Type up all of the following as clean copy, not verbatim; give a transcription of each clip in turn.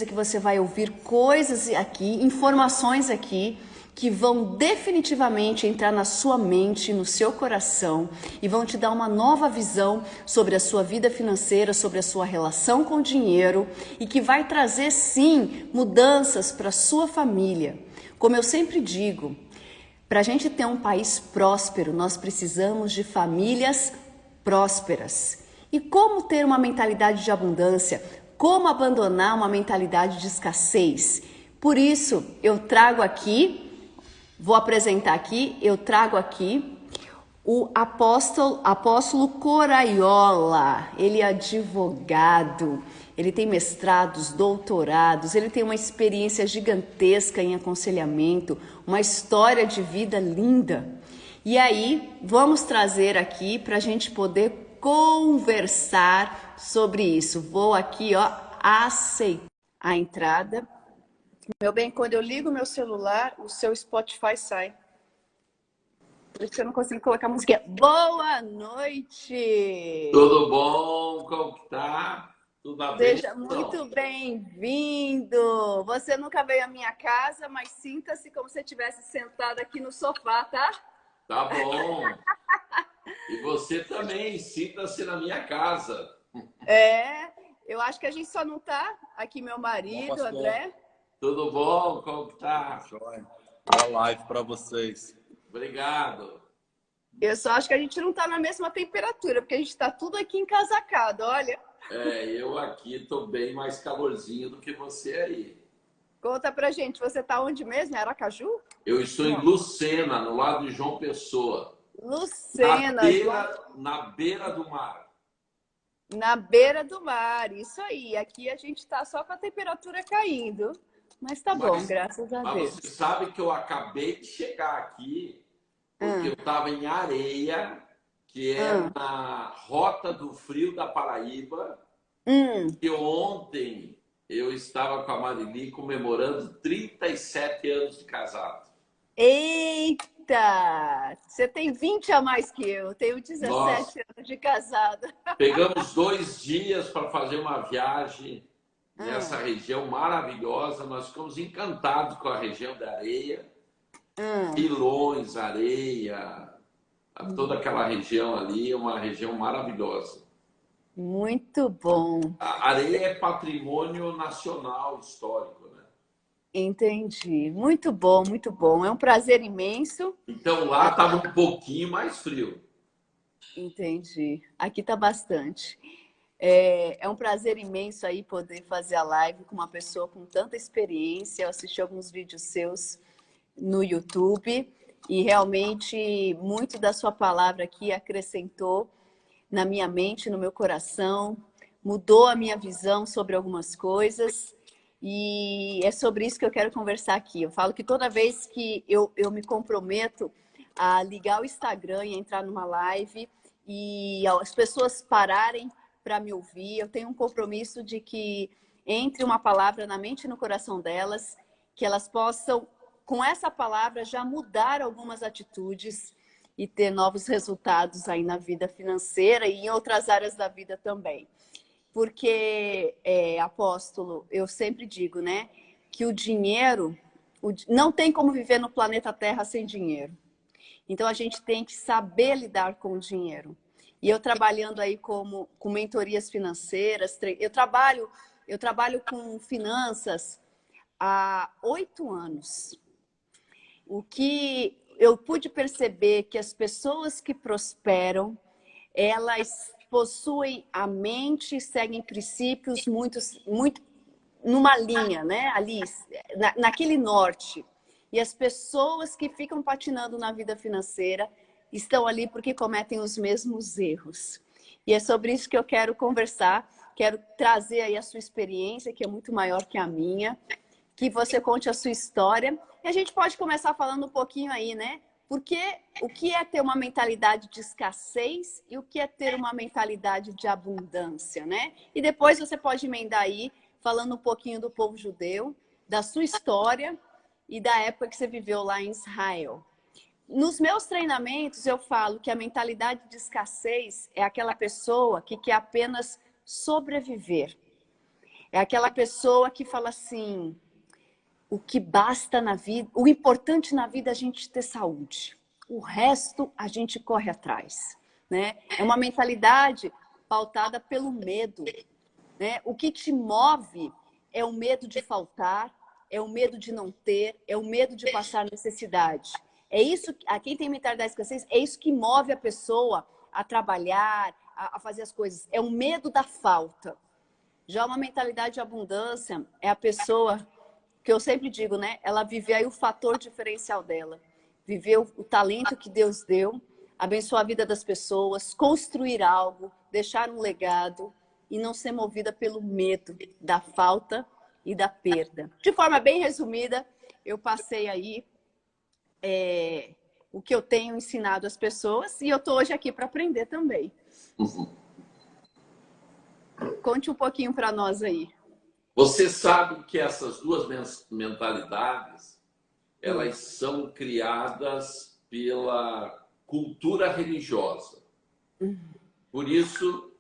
que você vai ouvir coisas aqui, informações aqui, que vão definitivamente entrar na sua mente, no seu coração e vão te dar uma nova visão sobre a sua vida financeira, sobre a sua relação com o dinheiro e que vai trazer sim mudanças para a sua família. Como eu sempre digo, para a gente ter um país próspero, nós precisamos de famílias prósperas. E como ter uma mentalidade de abundância? Como abandonar uma mentalidade de escassez? Por isso, eu trago aqui, vou apresentar aqui, eu trago aqui o apóstolo Coraiola. Ele é advogado, ele tem mestrados, doutorados, ele tem uma experiência gigantesca em aconselhamento, uma história de vida linda. E aí, vamos trazer aqui para a gente poder conversar sobre isso. Vou aqui, ó, aceitar a entrada. Meu bem, quando eu ligo meu celular, o seu Spotify sai. Por isso que eu não consigo colocar música. Boa noite! Tudo bom? Como que tá? Tudo na Seja bênção? muito bem-vindo! Você nunca veio à minha casa, mas sinta-se como se estivesse sentado aqui no sofá, tá? Tá bom. E você também, sinta-se na minha casa. É, eu acho que a gente só não tá aqui, meu Bom, marido, pastor. André. Tudo bom? Como que tá? Joia. Boa live para vocês. Obrigado. Eu só acho que a gente não tá na mesma temperatura, porque a gente tá tudo aqui encasacado, olha. Eu aqui tô bem mais calorzinho do que você aí. Conta pra gente, você tá onde mesmo? Em Aracaju? Eu estou em Não. Lucena, no lado de João Pessoa, Lucena, João, na beira do mar. na beira do mar, isso aí. Aqui a gente tá só com a temperatura caindo, mas tá bom, Mas, graças a mas Deus. você sabe que eu acabei de chegar aqui porque eu estava em Areia, que é Hum, na Rota do Frio da Paraíba, hum. e ontem eu estava com a Marili comemorando 37 anos de casado. Eita! Você tem 20 a mais que eu tenho Nós 17 anos de casada. pegamos 2 dias para fazer uma viagem nessa Hum, região maravilhosa. Nós ficamos encantados com a região da Areia, hum. Pilões, Areia, toda aquela região ali, é uma região maravilhosa. Muito bom. A areia é patrimônio nacional histórico, né? Entendi. Muito bom, muito bom. É um prazer imenso. Então lá estava um pouquinho mais frio. Entendi. Aqui tá bastante. É um prazer imenso aí poder fazer a live com uma pessoa com tanta experiência. Eu assisti alguns vídeos seus no YouTube e realmente muito da sua palavra aqui acrescentou na minha mente, no meu coração, mudou a minha visão sobre algumas coisas e é sobre isso que eu quero conversar aqui. Eu falo que toda vez que eu me comprometo a ligar o Instagram e entrar numa live e as pessoas pararem para me ouvir, eu tenho um compromisso de que entre uma palavra na mente e no coração delas, que elas possam, com essa palavra, já mudar algumas atitudes e ter novos resultados aí na vida financeira e em outras áreas da vida também. Porque, apóstolo, eu sempre digo, né, que o dinheiro, não tem como viver no planeta Terra sem dinheiro. Então, a gente tem que saber lidar com o dinheiro. E eu trabalhando aí com mentorias financeiras, eu trabalho com finanças há 8 anos. O que eu pude perceber que as pessoas que prosperam, elas possuem a mente, seguem princípios muito numa linha, né? Ali, naquele norte. E as pessoas que ficam patinando na vida financeira estão ali porque cometem os mesmos erros. E é sobre isso que eu quero conversar, quero trazer aí a sua experiência, que é muito maior que a minha, que você conte a sua história. E a gente pode começar falando um pouquinho aí, né? Porque o que é ter uma mentalidade de escassez e o que é ter uma mentalidade de abundância, né? E depois você pode emendar aí, falando um pouquinho do povo judeu, da sua história e da época que você viveu lá em Israel. Nos meus treinamentos, eu falo que a mentalidade de escassez é aquela pessoa que quer apenas sobreviver. É aquela pessoa que fala assim, o que basta na vida, o importante na vida é a gente ter saúde. O resto a gente corre atrás, né? É uma mentalidade pautada pelo medo, né? O que te move é o medo de faltar, é o medo de não ter, é o medo de passar necessidade. É isso, a quem tem mentalidade de escassez, é isso que move a pessoa a trabalhar, a fazer as coisas. É o medo da falta. Já uma mentalidade de abundância é a pessoa, que eu sempre digo, né? Ela vive aí o fator diferencial dela. Viver o talento que Deus deu, abençoar a vida das pessoas, construir algo, deixar um legado e não ser movida pelo medo da falta e da perda. De forma bem resumida, eu passei aí o que eu tenho ensinado às pessoas e eu estou hoje aqui para aprender também. Conte um pouquinho para nós aí. Você sabe que essas duas mentalidades, elas são criadas pela cultura religiosa. Por isso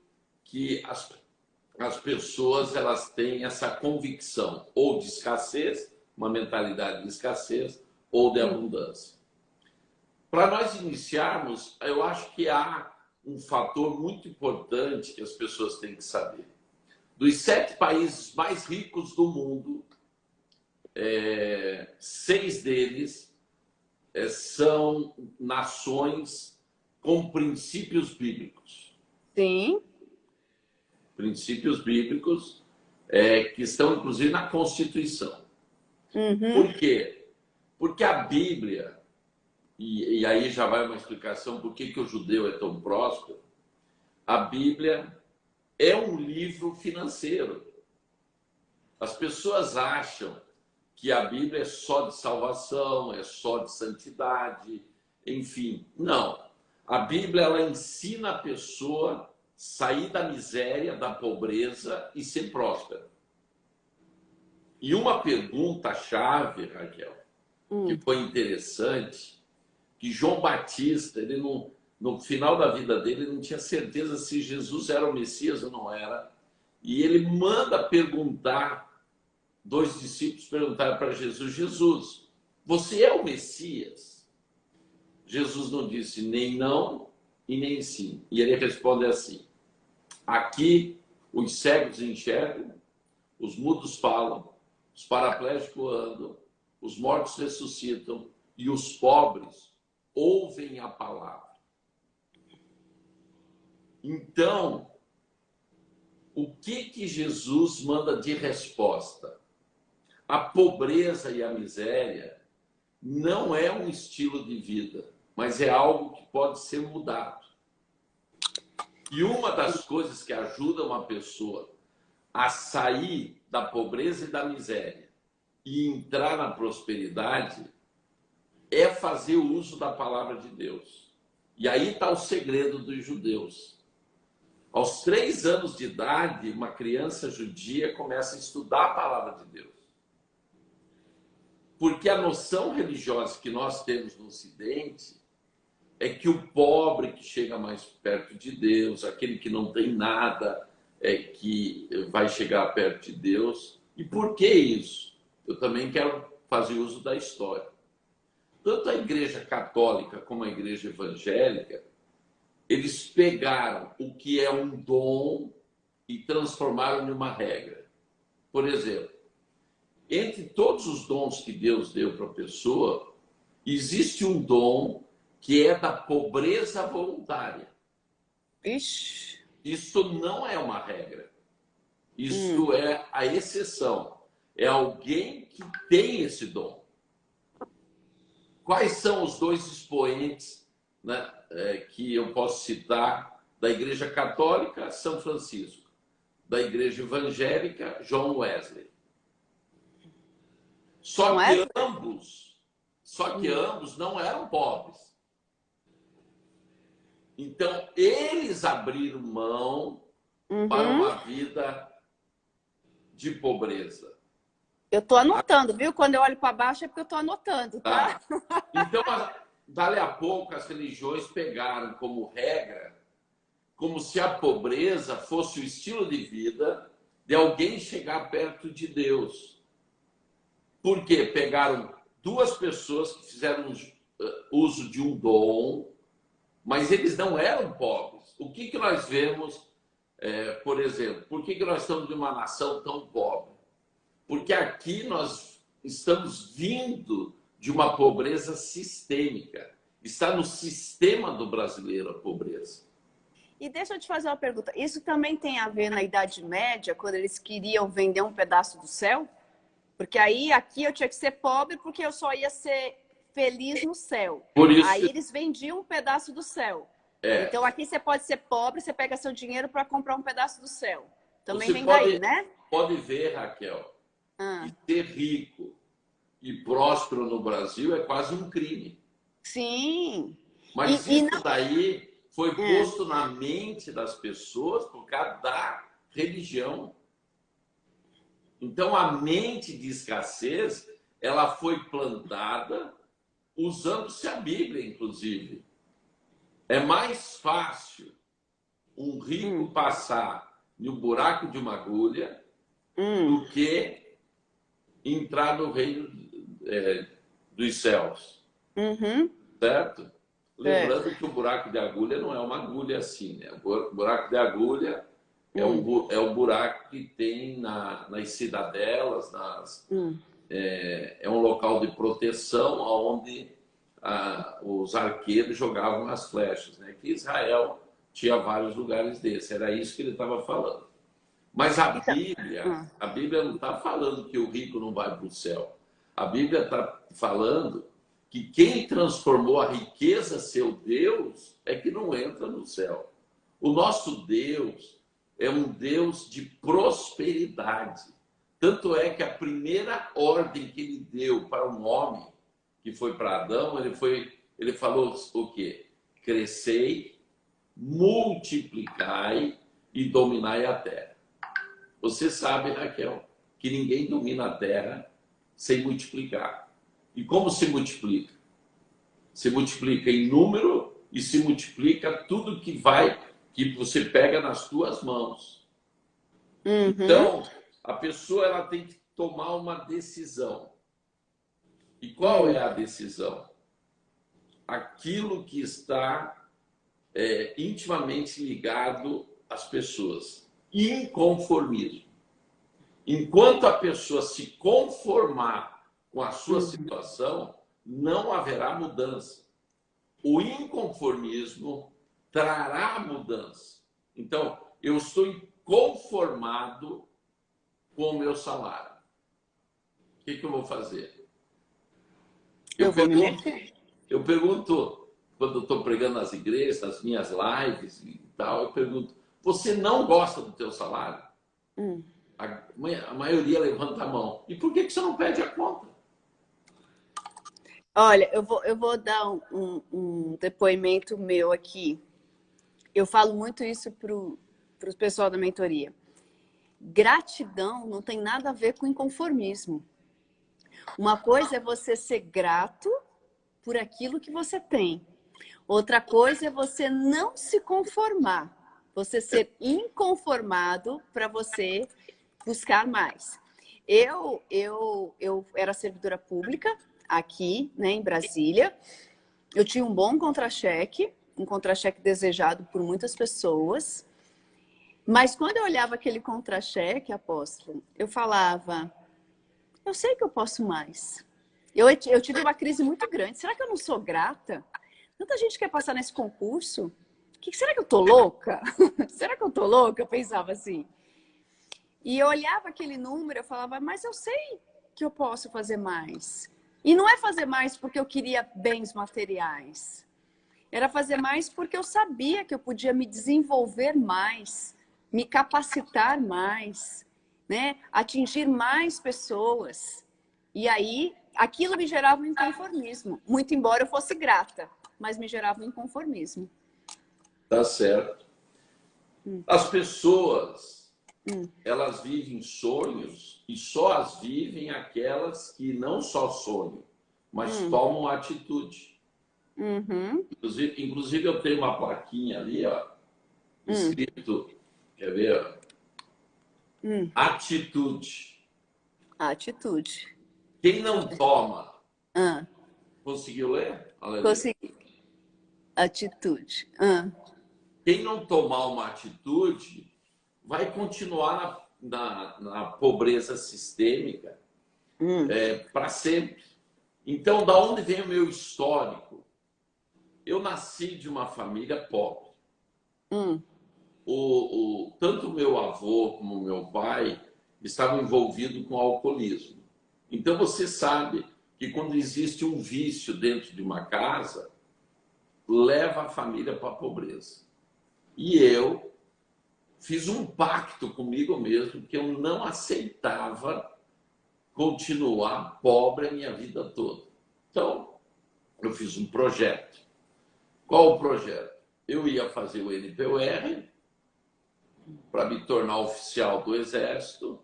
que as pessoas elas têm essa convicção ou de escassez, uma mentalidade de escassez, ou de abundância. Para nós iniciarmos, eu acho que há um fator muito importante que as pessoas têm que saber. Dos 7 países mais ricos do mundo, 6 deles são nações com princípios bíblicos. Sim. Princípios bíblicos que estão, inclusive, na Constituição. Por quê? Porque a Bíblia, e aí já vai uma explicação por que o judeu é tão próspero, a Bíblia é um livro financeiro. As pessoas acham que a Bíblia é só de salvação, é só de santidade, enfim. Não. A Bíblia ela ensina a pessoa a sair da miséria, da pobreza e ser próspera. E uma pergunta-chave, Raquel, que foi interessante, que João Batista, ele no final da vida dele, ele não tinha certeza se Jesus era o Messias ou não era. E ele manda perguntar, 2 discípulos perguntaram para Jesus, Jesus, você é o Messias? Jesus não disse nem não e nem sim. E ele responde assim, aqui os cegos enxergam, os mudos falam, os paraplégicos andam, os mortos ressuscitam e os pobres ouvem a palavra. Então, o que Jesus manda de resposta? A pobreza e a miséria não é um estilo de vida, mas é algo que pode ser mudado. E uma das coisas que ajuda uma pessoa a sair da pobreza e da miséria e entrar na prosperidade é fazer o uso da palavra de Deus. E aí está o segredo dos judeus. Aos 3 anos de idade, uma criança judia começa a estudar a palavra de Deus. Porque a noção religiosa que nós temos no Ocidente é que o pobre que chega mais perto de Deus, aquele que não tem nada, é que vai chegar perto de Deus. E por que isso? Eu também quero fazer uso da história. Tanto a Igreja Católica como a Igreja Evangélica, eles pegaram o que é um dom e transformaram em uma regra. Por exemplo, entre todos os dons que Deus deu para a pessoa, existe um dom que é da pobreza voluntária. Ixi. Isso não é uma regra. Isso é a exceção. É alguém que tem esse dom. Quais são os 2 expoentes, né, que eu posso citar da Igreja Católica, São Francisco, da Igreja Evangélica, John Wesley. Só que ambos não eram pobres. Então, eles abriram mão para uma vida de pobreza. Eu estou anotando, viu? Quando eu olho para baixo é porque eu estou anotando, tá? Então, dali a pouco, as religiões pegaram como regra, como se a pobreza fosse o estilo de vida de alguém chegar perto de Deus. Porque pegaram duas pessoas que fizeram uso de um dom, mas eles não eram pobres. O que nós vemos, por exemplo, por que nós estamos numa nação tão pobre? Porque aqui nós estamos vindo de uma pobreza sistêmica. Está no sistema do brasileiro a pobreza. E deixa eu te fazer uma pergunta. Isso também tem a ver na Idade Média, quando eles queriam vender um pedaço do céu? Porque aí, aqui eu tinha que ser pobre porque eu só ia ser feliz no céu. Por isso... Aí eles vendiam um pedaço do céu. Então aqui você pode ser pobre, você pega seu dinheiro para comprar um pedaço do céu. Também vem daí, né? Pode ver, Raquel, que ser rico e próspero no Brasil é quase um crime. Sim. Mas isso daí foi posto na mente das pessoas por causa da religião. Então, a mente de escassez, ela foi plantada usando-se a Bíblia, inclusive. É mais fácil um rico passar no buraco de uma agulha do que entrar no reino dos céus. Certo? Lembrando que o buraco de agulha não é uma agulha assim, né? O buraco de agulha é o buraco que tem nas cidadelas, é um local de proteção onde os arqueiros jogavam as flechas, né? Que Israel tinha vários lugares desses, era isso que ele estava falando. Mas a Bíblia não está falando que o rico não vai para o céu. A Bíblia está falando que quem transformou a riqueza seu Deus é que não entra no céu. O nosso Deus é um Deus de prosperidade. Tanto é que a primeira ordem que ele deu para um homem, que foi para Adão, ele falou o quê? Crescei, multiplicai e dominai a terra. Você sabe, Raquel, que ninguém domina a terra sem multiplicar. E como se multiplica? Se multiplica em número e se multiplica tudo que você pega nas tuas mãos. Então, a pessoa ela tem que tomar uma decisão. E qual é a decisão? Aquilo que está intimamente ligado às pessoas. Inconformismo. Enquanto a pessoa se conformar com a sua situação, não haverá mudança. O inconformismo trará mudança. Então, eu estou inconformado com o meu salário. O que eu vou fazer? Eu pergunto, quando eu estou pregando nas igrejas, nas minhas lives e tal, eu pergunto, você não gosta do teu salário? A maioria levanta a mão. E por que você não pede a conta? Olha, eu vou dar um depoimento meu aqui. Eu falo muito isso para o pessoal da mentoria. Gratidão não tem nada a ver com inconformismo. Uma coisa é você ser grato por aquilo que você tem. Outra coisa é você não se conformar. Você ser inconformado para você buscar mais. Eu era servidora pública aqui, né, em Brasília. Eu tinha um bom contra-cheque, um contra-cheque desejado por muitas pessoas. Mas quando eu olhava aquele contra-cheque, apóstolo, eu falava, eu sei que eu posso mais. Eu tive uma crise muito grande. Será que eu não sou grata? Tanta gente quer passar nesse concurso. Será que eu tô louca? Será que eu tô louca? Eu pensava assim. E eu olhava aquele número, eu falava, mas eu sei que eu posso fazer mais. E não é fazer mais porque eu queria bens materiais. Era fazer mais porque eu sabia que eu podia me desenvolver mais, me capacitar mais, né? Atingir mais pessoas. E aí, aquilo me gerava um inconformismo. Muito embora eu fosse grata, mas me gerava um inconformismo. Tá certo. As pessoas, elas vivem sonhos e só as vivem aquelas que não só sonham, mas tomam atitude. Inclusive, eu tenho uma plaquinha ali, ó, escrito, quer ver? Atitude. Atitude. Quem não toma, Ah, conseguiu ler? Aleluia. consegui. Atitude. Ah, Quem não tomar uma atitude vai continuar na pobreza sistêmica para sempre. Então, da onde vem o meu histórico? Eu nasci de uma família pobre. Tanto o meu avô como o meu pai estavam envolvidos com alcoolismo. Então, você sabe que quando existe um vício dentro de uma casa, leva a família para a pobreza. E eu fiz um pacto comigo mesmo que eu não aceitava continuar pobre a minha vida toda. Então, eu fiz um projeto. Qual o projeto? Eu ia fazer o NPOR para me tornar oficial do Exército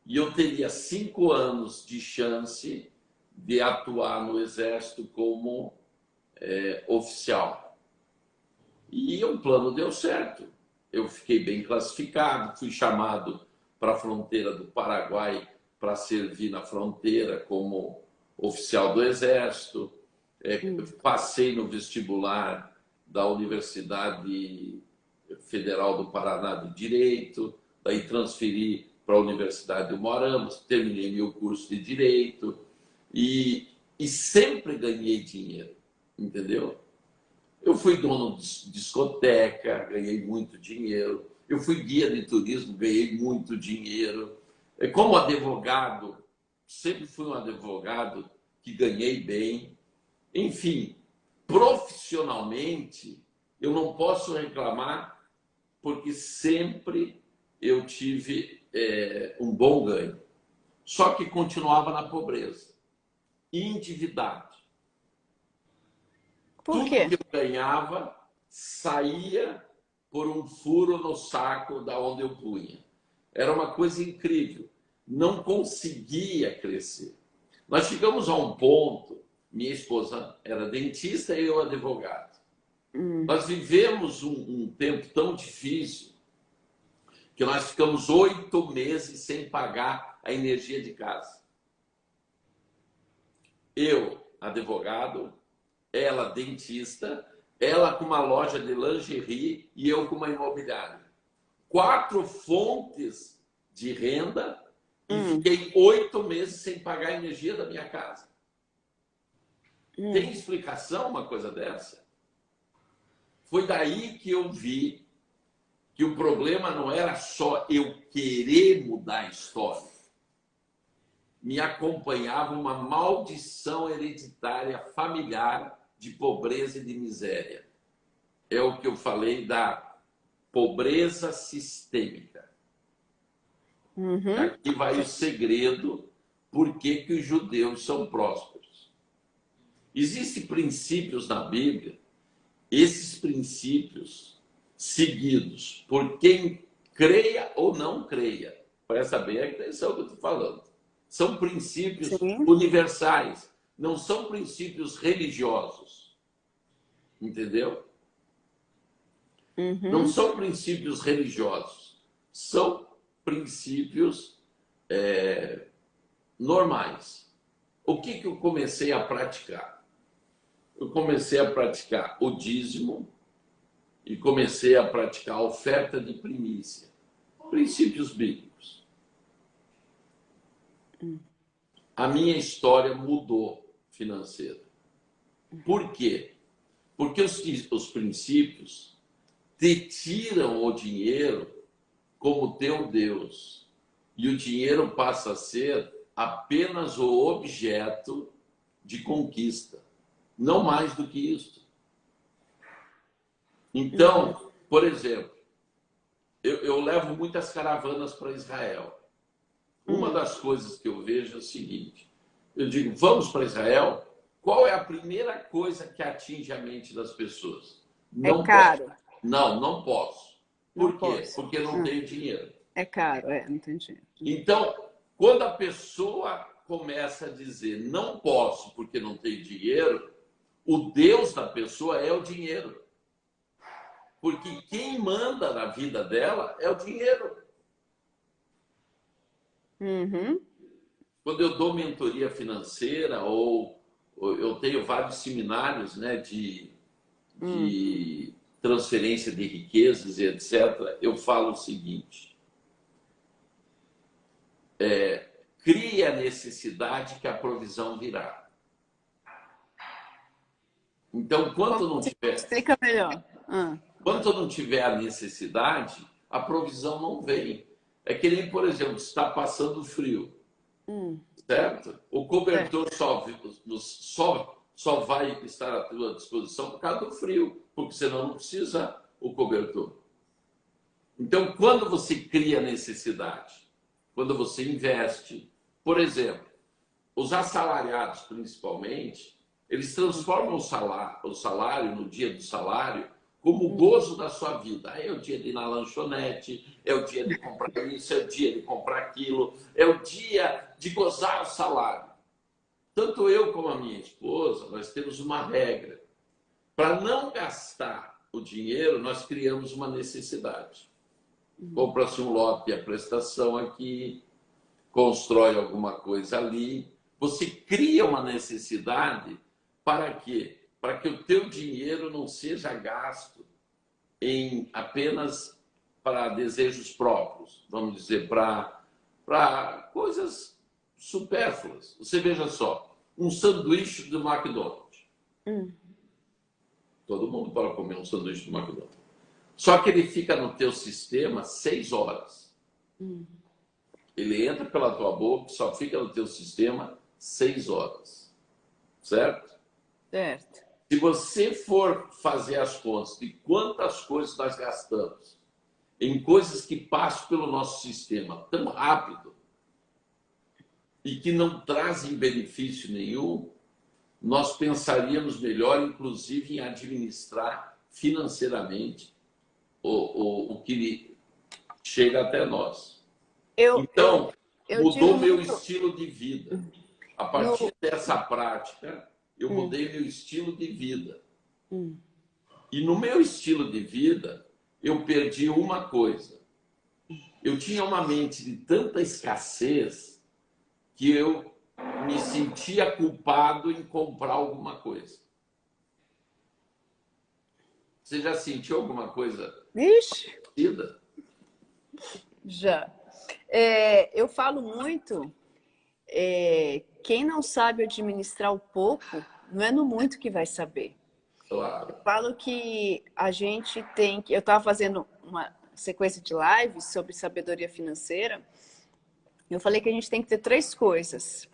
e eu teria 5 anos de chance de atuar no Exército como oficial. E o plano deu certo. Eu fiquei bem classificado, fui chamado para a fronteira do Paraguai para servir na fronteira como oficial do Exército. Passei no vestibular da Universidade Federal do Paraná de Direito, daí transferi para a Universidade do Moarama, terminei meu curso de Direito e sempre ganhei dinheiro, entendeu? Eu fui dono de discoteca, ganhei muito dinheiro. Eu fui guia de turismo, ganhei muito dinheiro. Como advogado, sempre fui um advogado que ganhei bem. Enfim, profissionalmente, eu não posso reclamar porque sempre eu tive um bom ganho. Só que continuava na pobreza, endividado. por quê? Tudo que eu ganhava saía por um furo no saco da onde eu punha. Era uma coisa incrível. Não conseguia crescer. Nós chegamos a um ponto, minha esposa era dentista e eu advogado. Nós vivemos um tempo tão difícil que nós ficamos 8 meses sem pagar a energia de casa. Eu, advogado, ela dentista, ela com uma loja de lingerie e eu com uma imobiliária. 4 fontes de renda e fiquei 8 meses sem pagar a energia da minha casa. Tem explicação uma coisa dessa? Foi daí que eu vi que o problema não era só eu querer mudar a história. Me acompanhava uma maldição hereditária familiar de pobreza e de miséria. É o que eu falei da pobreza sistêmica. Aqui vai o segredo por que os judeus são prósperos. Existem princípios na Bíblia, esses princípios seguidos por quem creia ou não creia. Presta bem atenção no que eu estou falando. São princípios universais, não são princípios religiosos. Entendeu? Não são princípios religiosos, são princípios normais. O que eu comecei a praticar? Eu comecei a praticar o dízimo e comecei a praticar a oferta de primícia. Princípios bíblicos. A minha história mudou financeira. Por quê? Porque os princípios te tiram o dinheiro como teu Deus. E o dinheiro passa a ser apenas o objeto de conquista. Não mais do que isso. Então, por exemplo, eu levo muitas caravanas para Israel. Uma das coisas que eu vejo é o seguinte. Eu digo, vamos para Israel? Qual é a primeira coisa que atinge a mente das pessoas? Não caro. Posso. Não posso. Por quê? Porque não tenho dinheiro. É caro, não tenho dinheiro. Então, quando a pessoa começa a dizer não posso porque não tenho dinheiro, o Deus da pessoa é o dinheiro. Porque quem manda na vida dela é o dinheiro. Uhum. Quando eu dou mentoria financeira ou eu tenho vários seminários, né, de transferência de riquezas e etc., eu falo o seguinte: crie a necessidade que a provisão virá. Então, Explica melhor. quando não tiver a necessidade, a provisão não vem. É que nem, por exemplo, está passando frio, certo? O cobertor só vai estar à tua disposição por causa do frio, porque senão não precisa o cobertor. Então, quando você cria necessidade, quando você investe, por exemplo, os assalariados principalmente, eles transformam o salário no dia do salário como o gozo da sua vida. É o dia de ir na lanchonete, é o dia de comprar isso, é o dia de comprar aquilo, é o dia de gozar o salário. Tanto eu como a minha esposa, nós temos uma regra. Para não gastar o dinheiro, nós criamos uma necessidade. Compra-se um lote e a prestação aqui, constrói alguma coisa ali. Você cria uma necessidade para quê? Para que o teu dinheiro não seja gasto em apenas para desejos próprios, vamos dizer, para coisas supérfluas. Você veja só, um sanduíche do McDonald's. Todo mundo pode comer um sanduíche do McDonald's. Só que ele fica no teu sistema 6 horas. Ele entra pela tua boca, só fica no teu sistema 6 horas. Certo? Certo. Se você for fazer as contas de quantas coisas nós gastamos em coisas que passam pelo nosso sistema tão rápido e que não trazem benefício nenhum, nós pensaríamos melhor, inclusive, em administrar financeiramente o que chega até nós. Então, mudou meu estilo de vida. A partir dessa prática, eu mudei meu estilo de vida. E no meu estilo de vida, eu perdi uma coisa. Eu tinha uma mente de tanta escassez que eu me sentia culpado em comprar alguma coisa. Você já sentiu alguma coisa parecida? Já. Eu falo muito, quem não sabe administrar o pouco, não é no muito que vai saber. Claro. Eu falo que a gente tem que... Eu estava fazendo uma sequência de lives sobre sabedoria financeira. Eu falei que a gente tem que ter 3 coisas.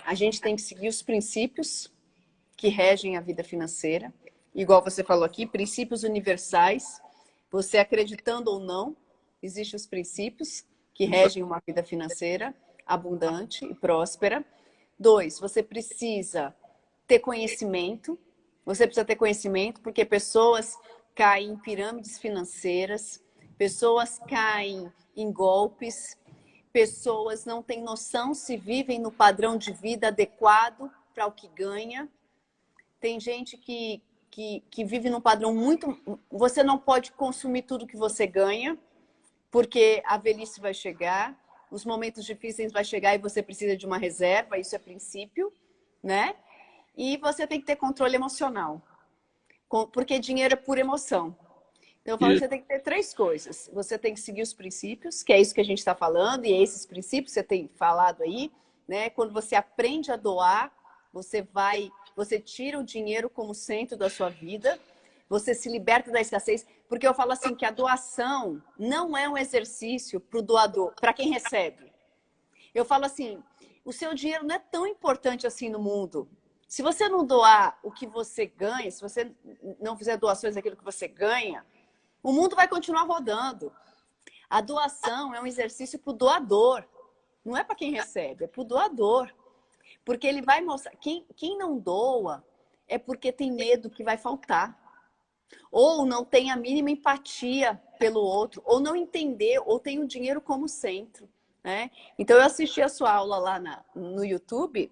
A gente tem que seguir os princípios que regem a vida financeira. Igual você falou aqui, princípios universais. Você acreditando ou não, existem os princípios que regem uma vida financeira abundante e próspera. 2, você precisa ter conhecimento. Você precisa ter conhecimento porque pessoas caem em pirâmides financeiras, pessoas caem em golpes, pessoas não têm noção se vivem no padrão de vida adequado para o que ganha. Tem gente que vive num padrão muito... Você não pode consumir tudo que você ganha, porque a velhice vai chegar, os momentos difíceis vai chegar e você precisa de uma reserva, isso é princípio, né? E você tem que ter controle emocional, porque dinheiro é pura emoção. Então, eu falo que você tem que ter 3 coisas. Você tem que seguir os princípios, que é isso que a gente está falando, e é esses princípios que você tem falado aí, né? Quando você aprende a doar, você tira o dinheiro como centro da sua vida, você se liberta da escassez, porque eu falo assim que a doação não é um exercício para o doador, para quem recebe. Eu falo assim, o seu dinheiro não é tão importante assim no mundo. Se você não doar o que você ganha, se você não fizer doações daquilo que você ganha, o mundo vai continuar rodando. A doação é um exercício para o doador. Não é para quem recebe, é para o doador. Porque ele vai mostrar... Quem não doa é porque tem medo que vai faltar. Ou não tem a mínima empatia pelo outro. Ou não entender, ou tem o dinheiro como centro. Né? Então, eu assisti a sua aula lá no YouTube...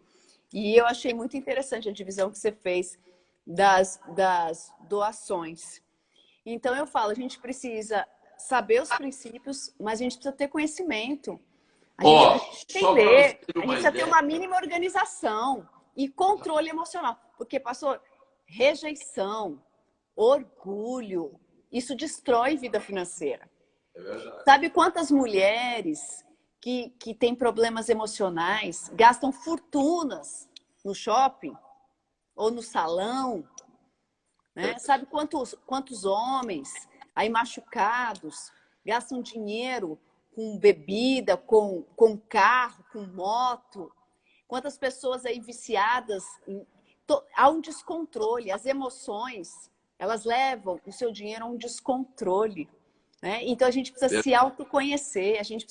E eu achei muito interessante a divisão que você fez das doações. Então, eu falo, a gente precisa saber os princípios, mas a gente precisa ter conhecimento. Ó, Tem que só para você entender, ter a gente uma precisa ter ideia. uma mínima organização e controle emocional. Porque passou rejeição, orgulho, isso destrói vida financeira. É verdade. Sabe quantas mulheres que têm problemas emocionais gastam fortunas no shopping ou no salão, né? Sabe quantos homens aí machucados gastam dinheiro com bebida, com carro, com moto? Quantas pessoas aí viciadas? Há um descontrole. As emoções, elas levam o seu dinheiro a um descontrole. Né? Então a gente precisa se autoconhecer, a gente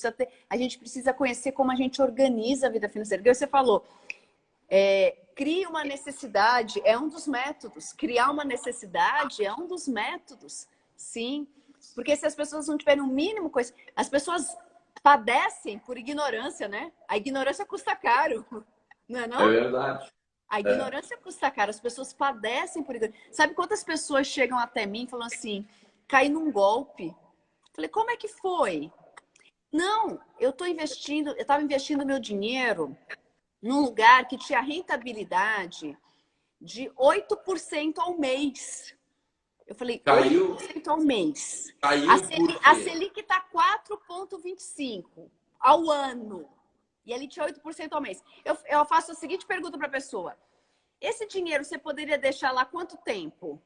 precisa conhecer como a gente organiza a vida financeira. Como você falou, cria uma necessidade, é um dos métodos. Criar uma necessidade é um dos métodos, sim. Porque se as pessoas não tiverem um mínimo coisa, as pessoas padecem por ignorância, né? A ignorância custa caro, não é não? É verdade. A ignorância custa caro, as pessoas padecem por ignorância. Sabe quantas pessoas chegam até mim falando assim, caí num golpe? Falei, como é que foi? Não, eu estava investindo meu dinheiro num lugar que tinha rentabilidade de 8% ao mês. Eu falei, Caiu, 8% ao mês. caiu por A quê? Selic está 4,25% ao ano. E ele tinha 8% ao mês. Eu faço a seguinte pergunta para a pessoa. Esse dinheiro você poderia deixar lá quanto tempo?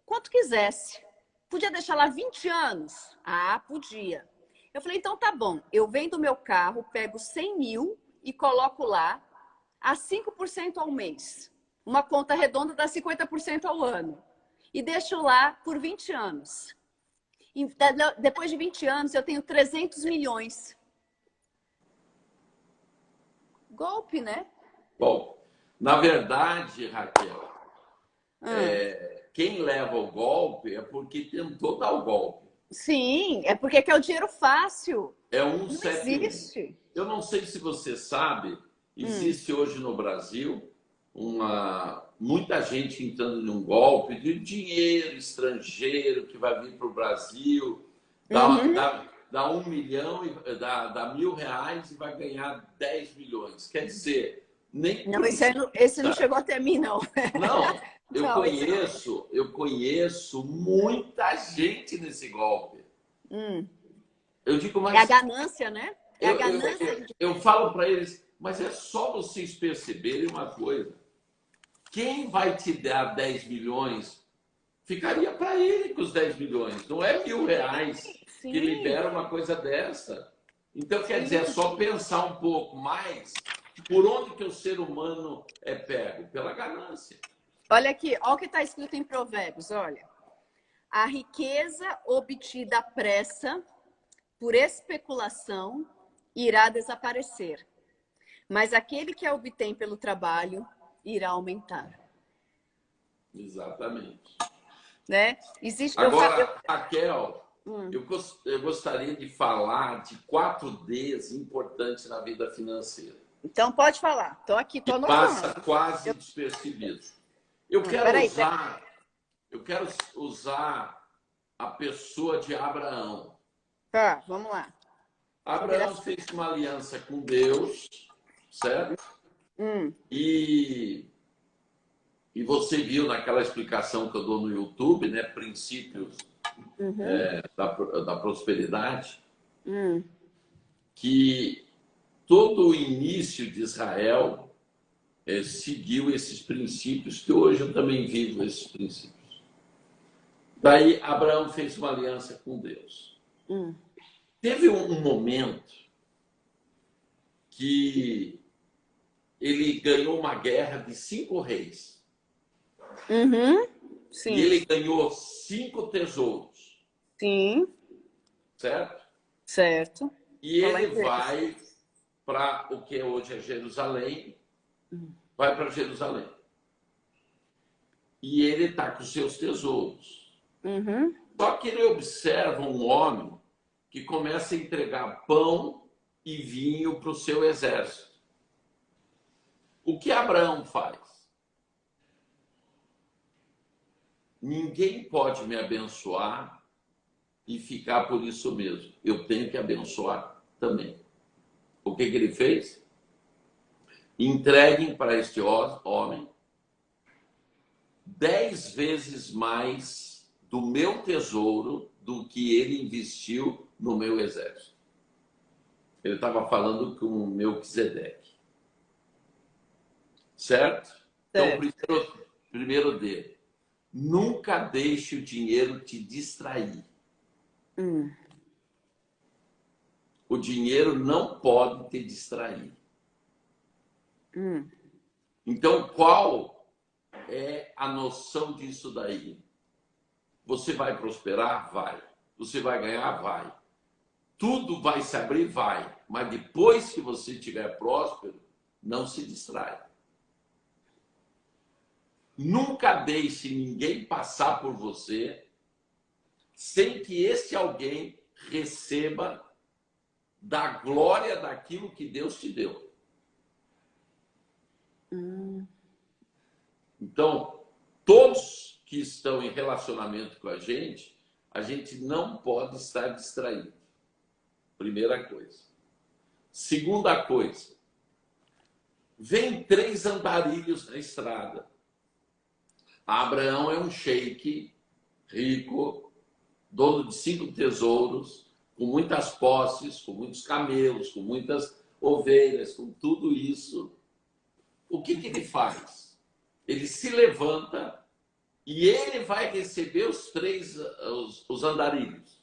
Quanto quisesse. Podia deixar lá 20 anos? Ah, podia. Eu falei, então tá bom. Eu vendo meu carro, pego 100 mil e coloco lá a 5% ao mês. Uma conta redonda dá 50% ao ano. E deixo lá por 20 anos. E depois de 20 anos, eu tenho 300 milhões. Golpe, né? Bom, na verdade, Raquel, quem leva o golpe é porque tentou dar o golpe. Sim, é porque quer o dinheiro fácil. É Não 171. existe. Eu não sei se você sabe, existe hoje no Brasil muita gente entrando num golpe de dinheiro estrangeiro que vai vir para o Brasil, dá 1 milhão, dá R$ 1.000 e vai ganhar 10 milhões. Quer dizer, nem Não, esse não chegou até mim, não. Não, Não, eu conheço muita gente nesse golpe. Eu digo, é a mas ganância, né? É a ganância. eu falo para eles, mas é só vocês perceberem uma coisa. Quem vai te dar 10 milhões, ficaria para ele com os 10 milhões. Não é R$ 1.000 que libera uma coisa dessa. Então, quer dizer, é só pensar um pouco mais por onde que o ser humano é pego? Pela ganância. Olha aqui, olha o que está escrito em Provérbios, olha. A riqueza obtida à pressa, por especulação, irá desaparecer. Mas aquele que a obtém pelo trabalho, irá aumentar. Exatamente. Né? Existe. Agora, Raquel, eu gostaria de falar de 4 Ds importantes na vida financeira. Então pode falar. Estou aqui, estou anotando. Passa quase despercebido. Eu quero usar a pessoa de Abraão. Tá, vamos lá. Abraão fez uma aliança com Deus, certo? E você viu naquela explicação que eu dou no YouTube, né? Princípios da prosperidade, que todo o início de Israel seguiu esses princípios, que hoje eu também vivo esses princípios. Daí Abraão fez uma aliança com Deus. Teve um momento que ele ganhou uma guerra de 5 reis. Sim. E ele ganhou 5 tesouros. Sim. Certo? Certo. E ele vai para o que hoje é Jerusalém. Vai para Jerusalém. E ele está com seus tesouros. Só que ele observa um homem que começa a entregar pão e vinho para o seu exército. O que Abraão faz? Ninguém pode me abençoar e ficar por isso mesmo. Eu tenho que abençoar também. O que ele fez? Entreguem para este homem 10 vezes mais do meu tesouro do que ele investiu no meu exército. Ele estava falando com Melquisedeque. Certo? Então, primeiro D. Nunca deixe o dinheiro te distrair. O dinheiro não pode te distrair. Então, qual é a noção disso daí? Você vai prosperar? Vai. Você vai ganhar? Vai. Tudo vai se abrir? Vai. Mas depois que você estiver próspero, não se distrai. Nunca deixe ninguém passar por você sem que esse alguém receba da glória daquilo que Deus te deu. Então, todos que estão em relacionamento com a gente não pode estar distraído. Primeira coisa. Segunda coisa. Vem 3 andarilhos na estrada. Abraão é um sheik rico, dono de 5 tesouros, com muitas posses, com muitos camelos, com muitas ovelhas, com tudo isso. O que ele faz? Ele se levanta e ele vai receber os andarilhos.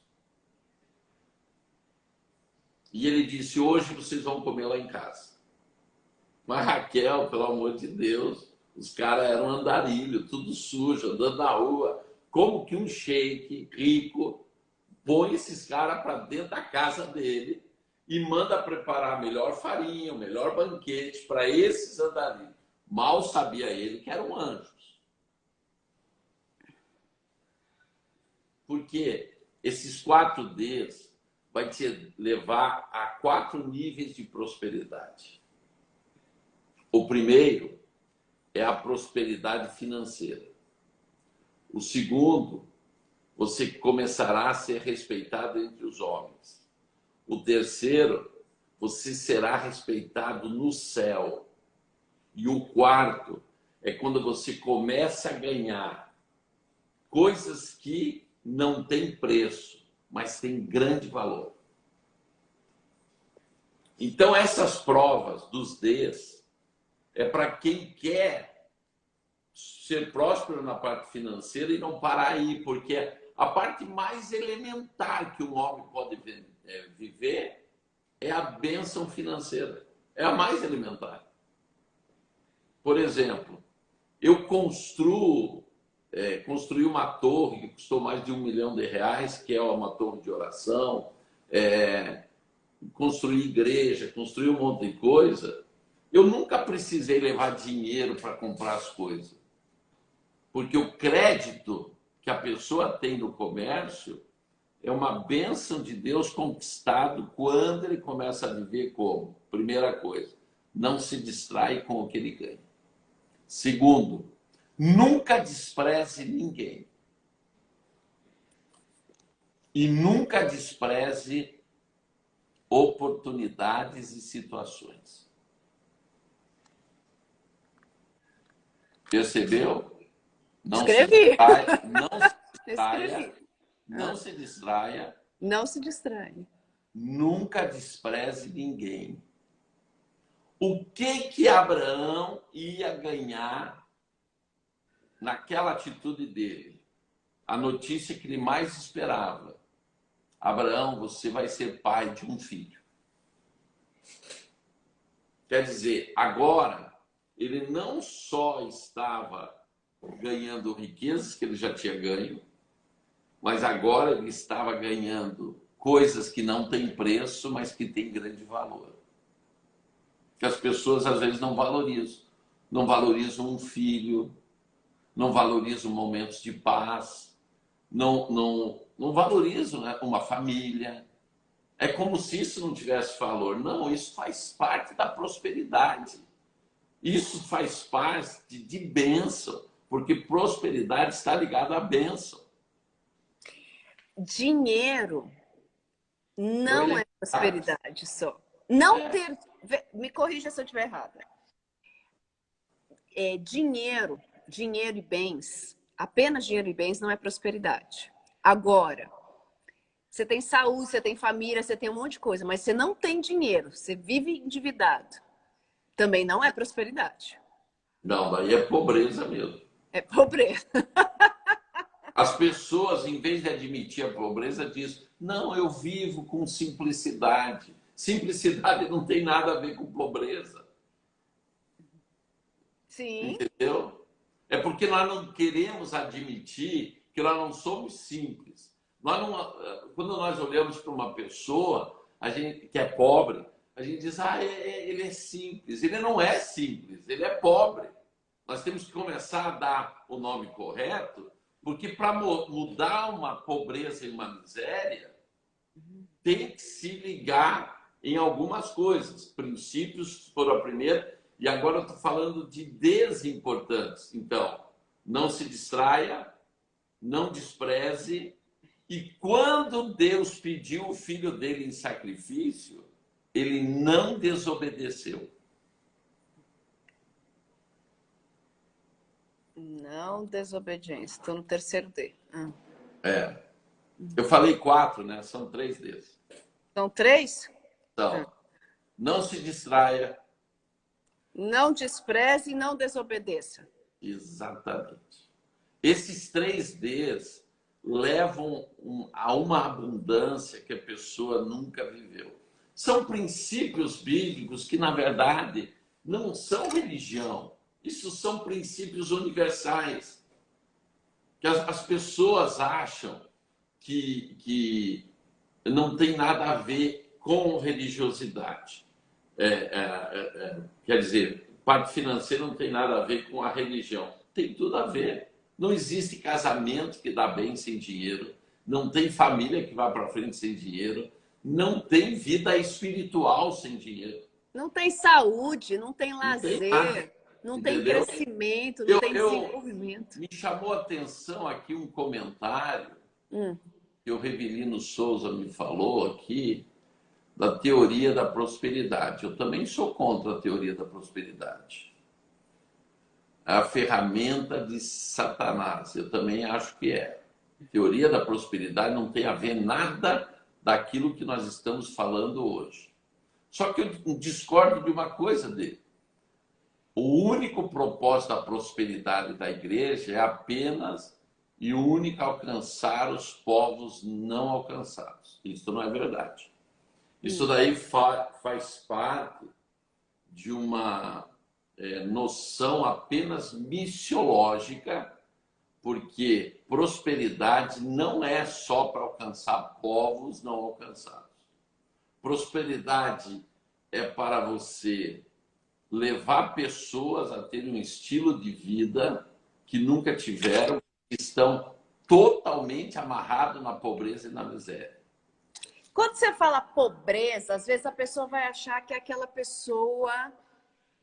E ele disse, hoje vocês vão comer lá em casa. Mas Raquel, pelo amor de Deus, os caras eram andarilho, tudo sujo, andando na rua. Como que um sheik rico põe esses caras para dentro da casa dele e manda preparar a melhor farinha, o melhor banquete para esses andarilhos? Mal sabia ele que eram anjos. Porque esses 4 Ds vai te levar a 4 níveis de prosperidade. O primeiro é a prosperidade financeira. O segundo, você começará a ser respeitado entre os homens. O terceiro, você será respeitado no céu. E o quarto é quando você começa a ganhar coisas que não têm preço, mas têm grande valor. Então, essas provas dos Ds é para quem quer ser próspero na parte financeira e não parar aí, porque a parte mais elementar que um homem pode viver é a bênção financeira. É a mais elementar. Por exemplo, eu construí uma torre que custou mais de R$1 milhão, que é uma torre de oração, construí igreja, construí um monte de coisa. Eu nunca precisei levar dinheiro para comprar as coisas. Porque o crédito que a pessoa tem no comércio é uma bênção de Deus conquistado quando ele começa a viver como? Primeira coisa, não se distrai com o que ele ganha. Segundo, nunca despreze ninguém. E nunca despreze oportunidades e situações. Percebeu? Escrevi. Não se distraia. Não se distrai. Nunca despreze ninguém. O que Abraão ia ganhar naquela atitude dele? A notícia que ele mais esperava. Abraão, você vai ser pai de um filho. Quer dizer, agora, ele não só estava ganhando riquezas que ele já tinha ganho, mas agora ele estava ganhando coisas que não têm preço, mas que têm grande valor. Que as pessoas às vezes não valorizam. Não valorizam um filho, não valorizam momentos de paz, não valorizam, né, uma família. É como se isso não tivesse valor. Não, isso faz parte da prosperidade. Isso faz parte de bênção, porque prosperidade está ligada à bênção. Dinheiro não é prosperidade só. Não ter... Me corrija se eu estiver errada. Dinheiro e bens, apenas dinheiro e bens não é prosperidade. Agora, você tem saúde, você tem família, você tem um monte de coisa, mas você não tem dinheiro, você vive endividado. Também não é prosperidade. Não, daí é pobreza mesmo. É pobreza. As pessoas, em vez de admitir a pobreza, dizem, não, eu vivo com simplicidade. Simplicidade não tem nada a ver com pobreza. Sim. Entendeu? É porque nós não queremos admitir que nós não somos simples. Quando nós olhamos para uma pessoa que é pobre, a gente diz, ele é simples. Ele não é simples, ele é pobre. Nós temos que começar a dar o nome correto, porque para mudar uma pobreza em uma miséria, tem que se ligar em algumas coisas. Princípios foram a primeira, e agora eu estou falando de desimportantes. Então, não se distraia, não despreze, e quando Deus pediu o filho dele em sacrifício, ele não desobedeceu. Não desobediência. Estou no terceiro D. Eu falei 4, né? São 3 Ds. São 3? Então, não se distraia. Não despreze e não desobedeça. Exatamente. Esses 3 Ds levam a uma abundância que a pessoa nunca viveu. São princípios bíblicos que, na verdade, não são religião. Isso são princípios universais. Que as pessoas acham que não tem nada a ver com religiosidade. Quer dizer, parte financeira não tem nada a ver com a religião. Tem tudo a ver. Não existe casamento que dá bem sem dinheiro. Não tem família que vá para frente sem dinheiro. Não tem vida espiritual sem dinheiro. Não tem saúde, não tem lazer, não tem crescimento, não tem desenvolvimento. Me chamou a atenção aqui um comentário que o Revelino Souza me falou aqui, da teoria da prosperidade. Eu também sou contra a teoria da prosperidade. A ferramenta de Satanás, eu também acho que é. A teoria da prosperidade não tem a ver nada daquilo que nós estamos falando hoje. Só que eu discordo de uma coisa dele. O único propósito da prosperidade da igreja é apenas e único alcançar os povos não alcançados. Isso não é verdade. Isso daí faz parte de uma noção apenas missiológica, porque prosperidade não é só para alcançar povos não alcançados. Prosperidade é para você levar pessoas a terem um estilo de vida que nunca tiveram, que estão totalmente amarrados na pobreza e na miséria. Quando você fala pobreza, às vezes a pessoa vai achar que é aquela pessoa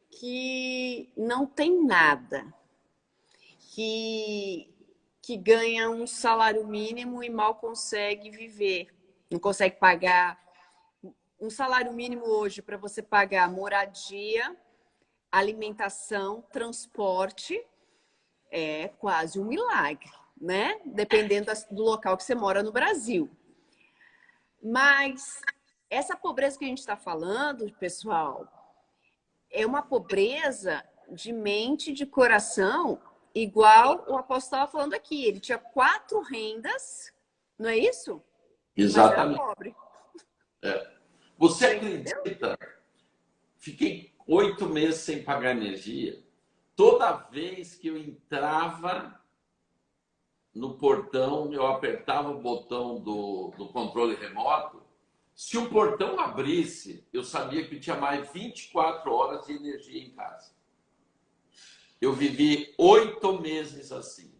que não tem nada, que ganha um salário mínimo e mal consegue viver, não consegue pagar. Um salário mínimo hoje para você pagar moradia, alimentação, transporte, é quase um milagre, né? Dependendo do local que você mora no Brasil. Mas essa pobreza que a gente está falando, pessoal, é uma pobreza de mente, de coração, igual o apóstolo estava falando aqui. Ele tinha 4 rendas, não é isso? Exatamente. Mas era pobre. Você acredita? Fiquei 8 meses sem pagar energia. Toda vez que eu entrava no portão, eu apertava o botão do controle remoto. Se o portão abrisse, eu sabia que eu tinha mais 24 horas de energia em casa. Eu vivi 8 meses assim.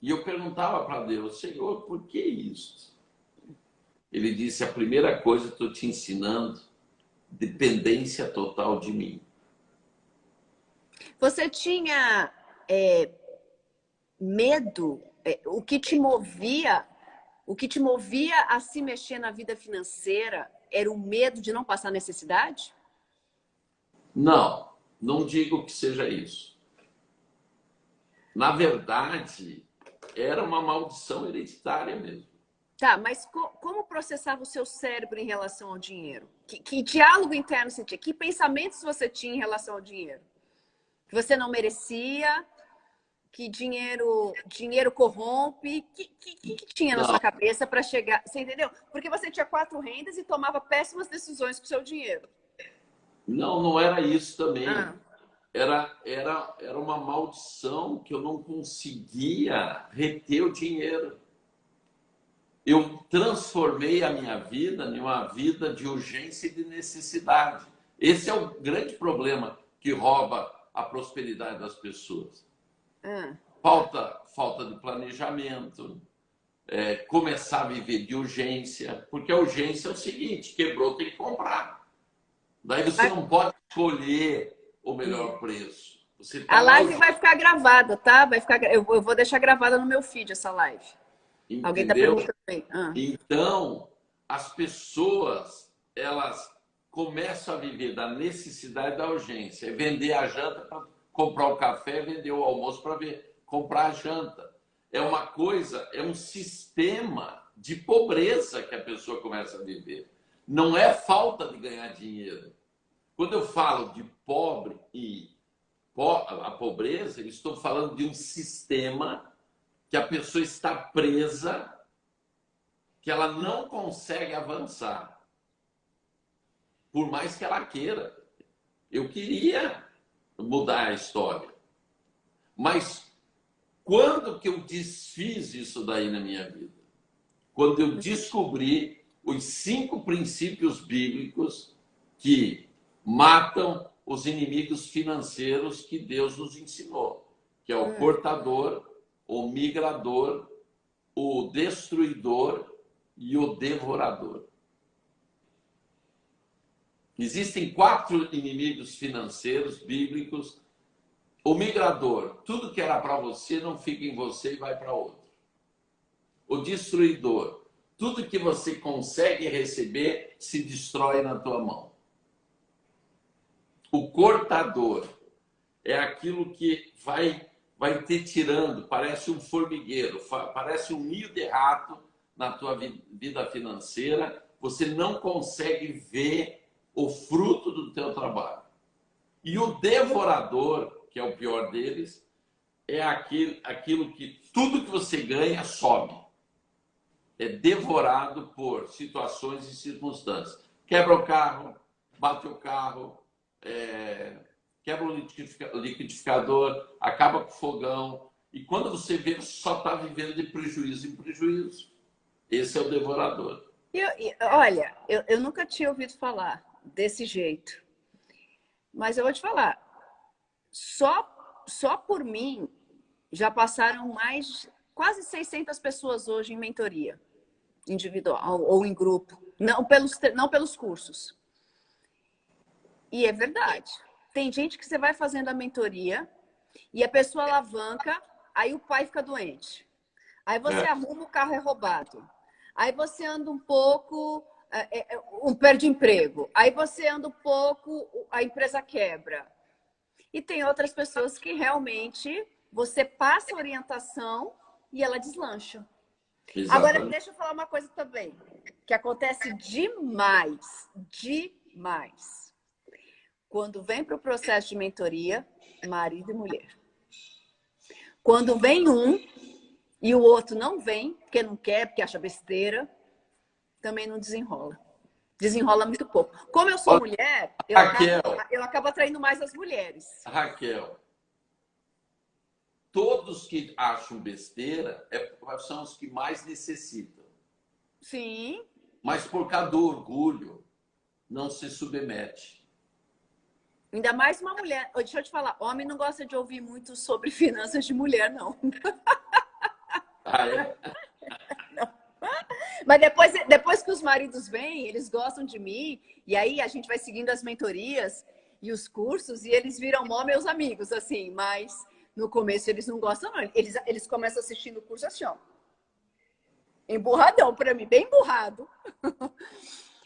E eu perguntava para Deus, Senhor, por que isso? Ele disse, a primeira coisa que estou te ensinando, dependência total de mim. Você tinha medo? O que te movia a se mexer na vida financeira era o medo de não passar necessidade? Não, não digo que seja isso. Na verdade, era uma maldição hereditária mesmo. Tá, mas como processava o seu cérebro em relação ao dinheiro? Que diálogo interno você tinha? Que pensamentos você tinha em relação ao dinheiro? Que você não merecia? Que dinheiro corrompe? Que tinha na sua cabeça para chegar? Você entendeu? Porque você tinha 4 rendas e tomava péssimas decisões com o seu dinheiro. Não, não era isso também. Ah. Era uma maldição que eu não conseguia reter o dinheiro. Eu transformei a minha vida em uma vida de urgência e de necessidade. Esse é o grande problema que rouba a prosperidade das pessoas. Falta de planejamento, começar a viver de urgência, porque a urgência é o seguinte, quebrou, tem que comprar. Daí você não pode escolher o melhor preço. Você tá a live vai ficar gravada, tá? Eu vou deixar gravada no meu feed essa live. Entendeu? Alguém está perguntando aí. Então, as pessoas, elas começam a viver da necessidade da urgência. É vender a janta para comprar o café, vender o almoço para comprar a janta. É uma coisa, é um sistema de pobreza que a pessoa começa a viver. Não é falta de ganhar dinheiro. Quando eu falo de pobre e a pobreza, eu estou falando de um sistema que a pessoa está presa, que ela não consegue avançar, por mais que ela queira. Eu queria mudar a história, mas quando que eu desfiz isso daí na minha vida? Quando eu descobri os 5 princípios bíblicos que matam os inimigos financeiros que Deus nos ensinou, que é o cortador, o migrador, o destruidor e o devorador. Existem 4 inimigos financeiros bíblicos. O migrador, tudo que era para você não fica em você e vai para outro. O destruidor, tudo que você consegue receber se destrói na tua mão. O cortador é aquilo que vai te tirando, parece um formigueiro, parece um ninho de rato na tua vida financeira. Você não consegue ver o fruto do teu trabalho. E o devorador, que é o pior deles, é aquilo que tudo que você ganha sobe. É devorado por situações e circunstâncias. Quebra o carro, bate o carro, quebra o liquidificador, acaba com o fogão. E quando você vê, você só está vivendo de prejuízo em prejuízo. Esse é o devorador. Olha, eu nunca tinha ouvido falar desse jeito. Mas eu vou te falar, só por mim já passaram quase 600 pessoas hoje em mentoria individual ou em grupo, não pelos cursos. E é verdade. Tem gente que você vai fazendo a mentoria e a pessoa alavanca, aí o pai fica doente. Aí você arruma, o carro é roubado. Aí você anda um pouco, perde emprego. Aí você anda um pouco, a empresa quebra. E tem outras pessoas que realmente você passa orientação e ela deslancha. Exatamente. Agora, deixa eu falar uma coisa também, que acontece demais. Quando vem para o processo de mentoria, marido e mulher. Quando vem um e o outro não vem, porque não quer, porque acha besteira, também não desenrola. Desenrola muito pouco. Como eu sou mulher, eu acabo atraindo mais as mulheres. Raquel, todos que acham besteira são os que mais necessitam. Sim. Mas por causa do orgulho, não se submete. Ainda mais uma mulher. Deixa eu te falar, homem não gosta de ouvir muito sobre finanças de mulher, não. Ah, é? Não. Mas depois que os maridos vêm, eles gostam de mim, e aí a gente vai seguindo as mentorias e os cursos, e eles viram meus amigos, assim, mas no começo eles não gostam, não. Eles começam assistindo o curso assim, ó. Emburradão pra mim, bem emburrado.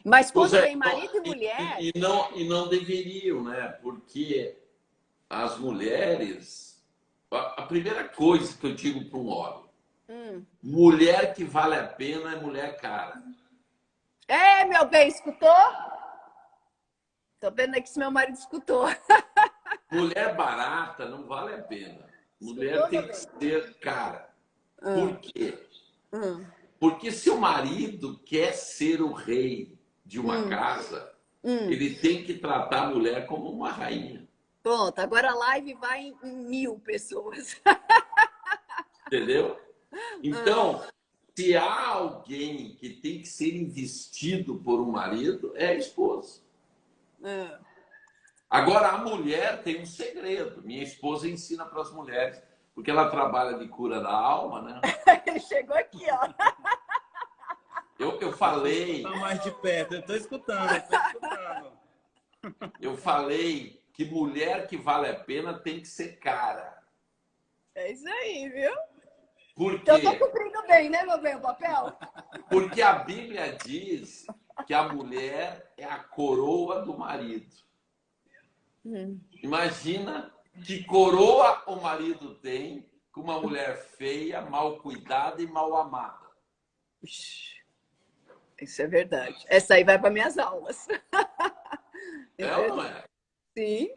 Mas Pois quando é, vem marido e mulher... e não deveriam, né? Porque as mulheres... A primeira coisa que eu digo para um homem, mulher que vale a pena é mulher cara. É, meu bem, escutou? Tô vendo aqui se meu marido escutou. Mulher barata não vale a pena. Mulher Escutou, meu tem que bem? ser cara. Por quê? Hum, Porque se o marido quer ser o rei de uma casa, hum. ele tem que tratar a mulher como uma rainha. Pronto, agora a live vai em 1000 pessoas. Entendeu? Então, se há alguém que tem que ser investido por um marido, é a esposa. Agora, a mulher tem um segredo. Minha esposa ensina para as mulheres, porque ela trabalha de cura da alma, né? Ele chegou aqui, ó. Eu falei, Tá mais de perto, eu tô escutando, eu tô escutando. eu falei que mulher que vale a pena tem que ser cara. É isso aí, viu? Por Então eu tô quê? cumprindo bem, né, meu bem, o papel? Porque a Bíblia diz que a mulher é a coroa do marido. Imagina que coroa o marido tem com uma mulher feia, mal cuidada e mal amada. Isso é verdade. Essa aí vai para minhas aulas. É ou não é? Sim.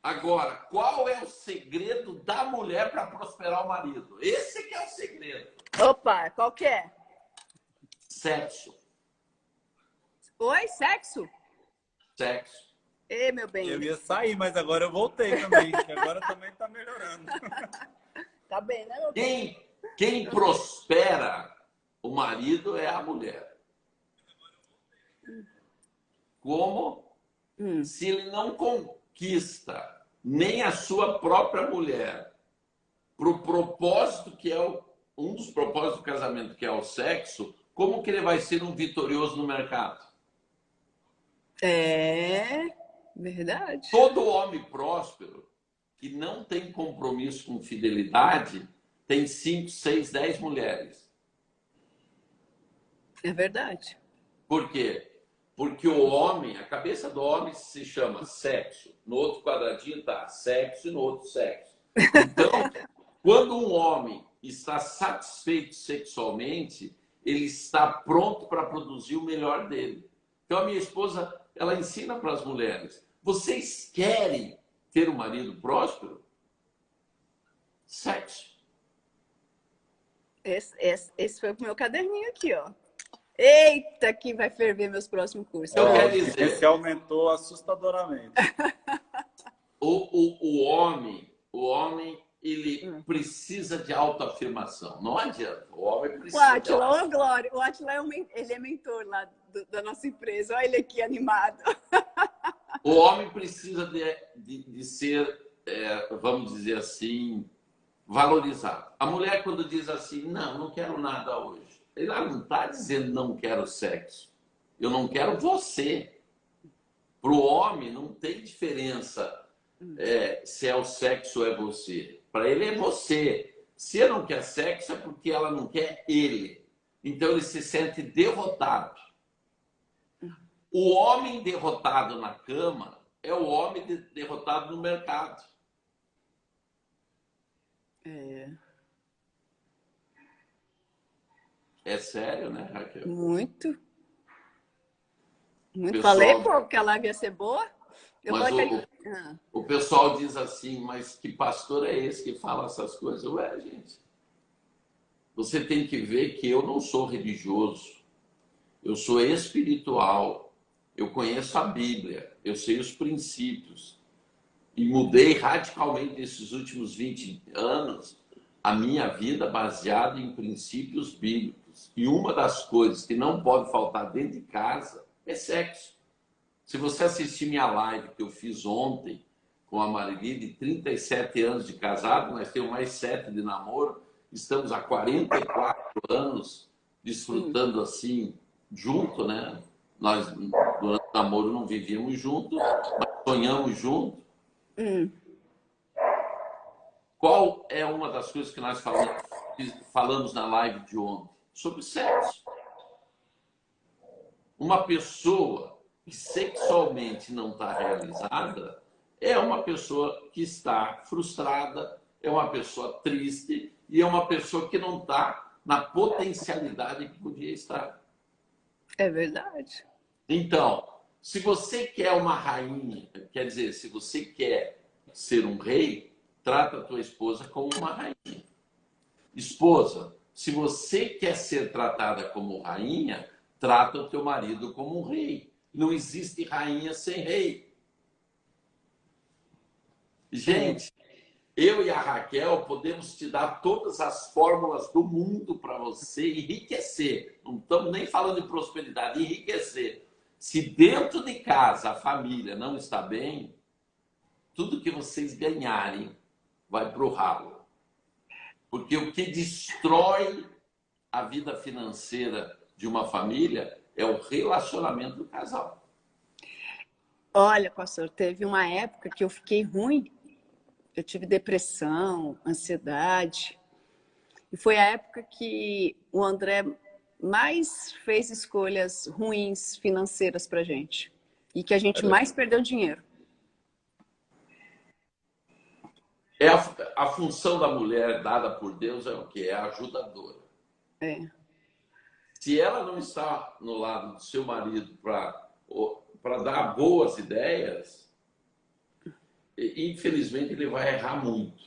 Agora, qual é o segredo da mulher para prosperar o marido? Esse que é o segredo. Opa, qual que é? Sexo. Oi, sexo? Sexo. Ei, meu bem. Eu ia sair, mas agora eu voltei também, que agora também tá melhorando. Tá bem, né, meu bem? Quem prospera o marido é a mulher. Como? Se ele não conquista nem a sua própria mulher para o propósito que é um dos propósitos do casamento, que é o sexo, como que ele vai ser um vitorioso no mercado? É verdade. Todo homem próspero que não tem compromisso com fidelidade tem 5, 6, 10 mulheres. É verdade. Por quê? Porque o homem, a cabeça do homem se chama sexo. No outro quadradinho está sexo e no outro sexo. Então, quando um homem está satisfeito sexualmente, ele está pronto para produzir o melhor dele. Então, a minha esposa, ela ensina para as mulheres: vocês querem ter um marido próspero? Sexo. Esse foi o meu caderninho aqui, ó. Eita, que vai ferver meus próximos cursos. Eu A quero audiência dizer, aumentou assustadoramente. o homem, ele precisa de autoafirmação. Não adianta. O homem O precisa de Atila, autoafirmação. ô Glória, o Atila ele é mentor lá da nossa empresa. Olha ele aqui animado. O homem precisa de ser, vamos dizer assim, valorizado. A mulher, quando diz assim, não quero nada hoje, ela não está dizendo não quero sexo. Eu não quero você. Para o homem, não tem diferença se é o sexo ou é você. Para ele é você. Se ele não quer sexo, é porque ela não quer ele. Então ele se sente derrotado. O homem derrotado na cama é o homem derrotado no mercado. É sério, né, Raquel? Muito. Muito. Pessoal, falei, pô, que a live ia ser boa. Eu mas falei que... o pessoal diz assim, mas que pastor é esse que fala essas coisas? Ué, gente, você tem que ver que eu não sou religioso, eu sou espiritual, eu conheço a Bíblia, eu sei os princípios e mudei radicalmente nesses últimos 20 anos a minha vida baseada em princípios bíblicos. E uma das coisas que não pode faltar dentro de casa é sexo. Se você assistir minha live que eu fiz ontem com a Marili, de 37 anos de casado, nós temos mais 7 de namoro, estamos há 44 anos desfrutando assim, junto, né? Nós, durante o namoro, não vivíamos juntos, mas sonhamos juntos. Qual é uma das coisas que nós falamos na live de ontem? Sobre sexo. uma pessoa que sexualmente não está realizada é uma pessoa que está frustrada, é uma pessoa triste e é uma pessoa que não está na potencialidade que podia estar. É verdade. Então, se você quer uma rainha, quer dizer, se você quer ser um rei, trata a tua esposa como uma rainha. Esposa, se você quer ser tratada como rainha, trata o teu marido como um rei. Não existe rainha sem rei. Gente, eu e a Raquel podemos te dar todas as fórmulas do mundo para você enriquecer. Não estamos nem falando de prosperidade, enriquecer. Se dentro de casa a família não está bem, tudo que vocês ganharem vai para o ralo. Porque o que destrói a vida financeira de uma família é o relacionamento do casal. Olha, pastor, teve uma época que eu fiquei ruim. Eu tive depressão, ansiedade. E foi a época que o André mais fez escolhas ruins financeiras pra gente. E que a gente mais perdeu dinheiro. É a função da mulher dada por Deus é o quê? É ajudadora. É. Se ela não está no lado do seu marido para dar boas ideias, infelizmente ele vai errar muito.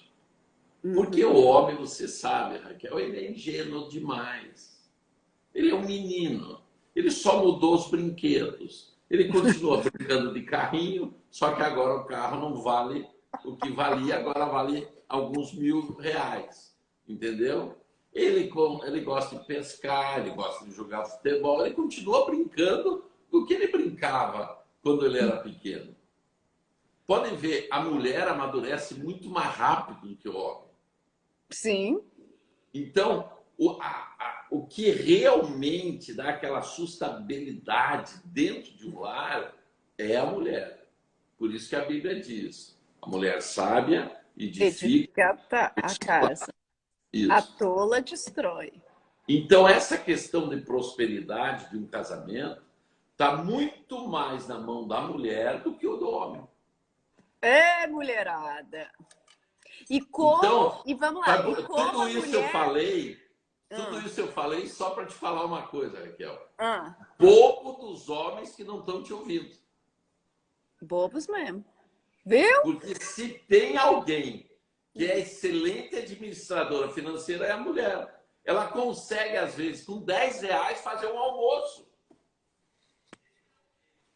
Porque o homem, você sabe, Raquel, ele é ingênuo demais. Ele é um menino. Ele só mudou os brinquedos. Ele continua brincando de carrinho, só que agora o carro não vale o que valia, agora vale alguns R$ 1.000. Entendeu? Ele gosta de pescar, ele gosta de jogar futebol, ele continua brincando do que ele brincava quando ele era pequeno. Podem ver, a mulher amadurece muito mais rápido do que o homem. Sim. Então, o que realmente dá aquela sustentabilidade dentro de um lar é a mulher. Por isso que a Bíblia diz, a mulher sábia edifica a casa. Isso. A tola destrói. Então, essa questão de prosperidade de um casamento está muito mais na mão da mulher do que o do homem. É, mulherada. E como, então, e vamos lá, e como tudo isso mulher... tudo isso eu falei só para te falar uma coisa, Raquel. Ah. Pouco dos homens que não estão te ouvindo. Bobos mesmo. Viu? Porque se tem alguém que é excelente administradora financeira, é a mulher. Ela consegue, às vezes, com R$ 10 fazer um almoço.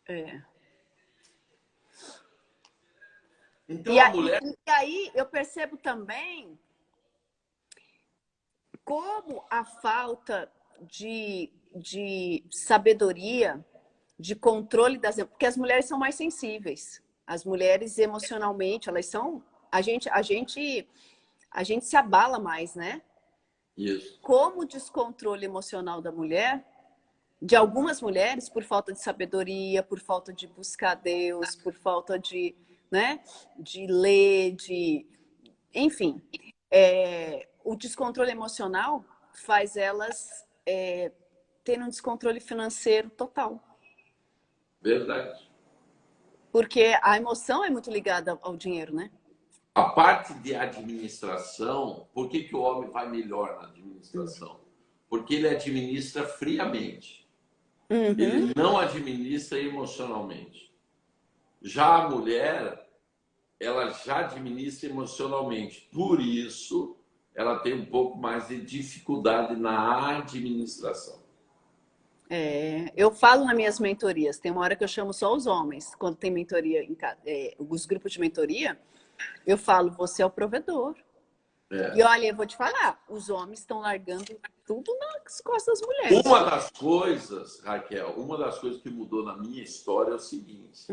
É. Então, E, a mulher... e aí eu percebo também como a falta de sabedoria, de controle das... Porque as mulheres são mais sensíveis. As mulheres, emocionalmente, elas são... A gente se abala mais, né? Isso. Como o descontrole emocional da mulher, de algumas mulheres, por falta de sabedoria, por falta de buscar Deus, por falta de, né, de ler, enfim, o descontrole emocional faz elas terem um descontrole financeiro total. Verdade. Porque a emoção é muito ligada ao dinheiro, né? A parte de administração, por que o homem vai melhor na administração? Porque ele administra friamente. Ele não administra emocionalmente. Já a mulher, ela já administra emocionalmente. Por isso, ela tem um pouco mais de dificuldade na administração. Eu falo nas minhas mentorias, tem uma hora que eu chamo só os homens, quando tem mentoria, os grupos de mentoria, eu falo, você é o provedor. E olha, eu vou te falar, os homens estão largando tudo nas costas das mulheres. Uma das coisas, Raquel, uma das coisas que mudou na minha história é o seguinte.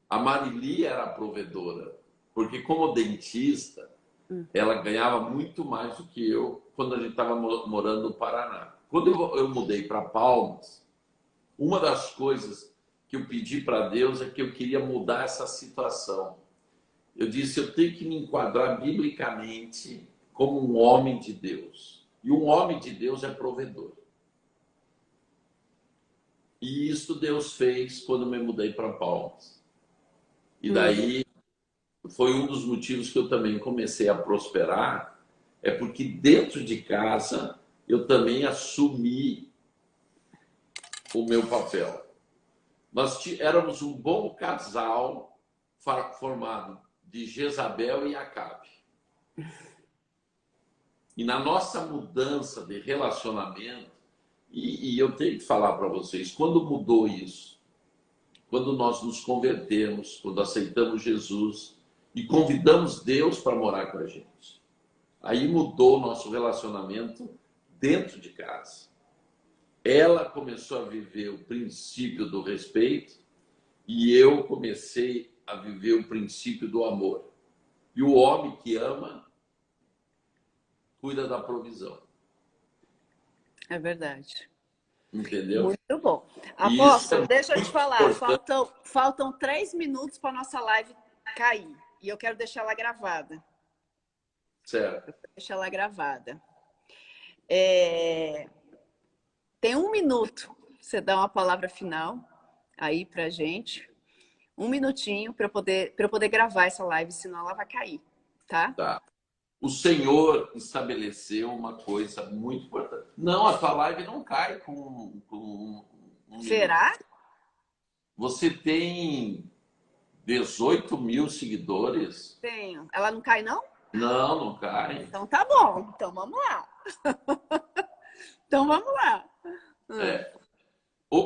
A Marili era a provedora, porque como dentista, ela ganhava muito mais do que eu quando a gente estava morando no Paraná. Quando eu mudei para Palmas, uma das coisas que eu pedi para Deus é que eu queria mudar essa situação. Eu disse, eu tenho que me enquadrar biblicamente como um homem de Deus. E um homem de Deus é provedor. E isso Deus fez quando me mudei para Palmas. E daí foi um dos motivos que eu também comecei a prosperar, é porque dentro de casa eu também assumi o meu papel. Nós éramos um bom casal formado de Jezabel e Acabe. E na nossa mudança de relacionamento, e eu tenho que falar para vocês, quando mudou isso, quando nós nos convertemos, quando aceitamos Jesus e convidamos Deus para morar com a gente, aí mudou o nosso relacionamento dentro de casa. Ela começou a viver o princípio do respeito e eu comecei a viver o princípio do amor. E o homem que ama cuida da provisão. É verdade. Entendeu? Muito bom. E Apóstolo, isso deixa eu te falar. importante. Faltam 3 minutos para nossa live cair. E eu quero deixar ela gravada. Certo. Deixa ela gravada. Tem 1 minuto. Você dá uma palavra final aí pra gente. 1 minutinho para eu poder gravar essa live, senão ela vai cair, tá? Tá. O Senhor estabeleceu uma coisa muito importante. Não, a tua live não cai com um Será? minuto. Você tem 18 mil seguidores? Tenho. Ela não cai, não? Não, não cai. Então tá bom. Então vamos lá. Então vamos lá.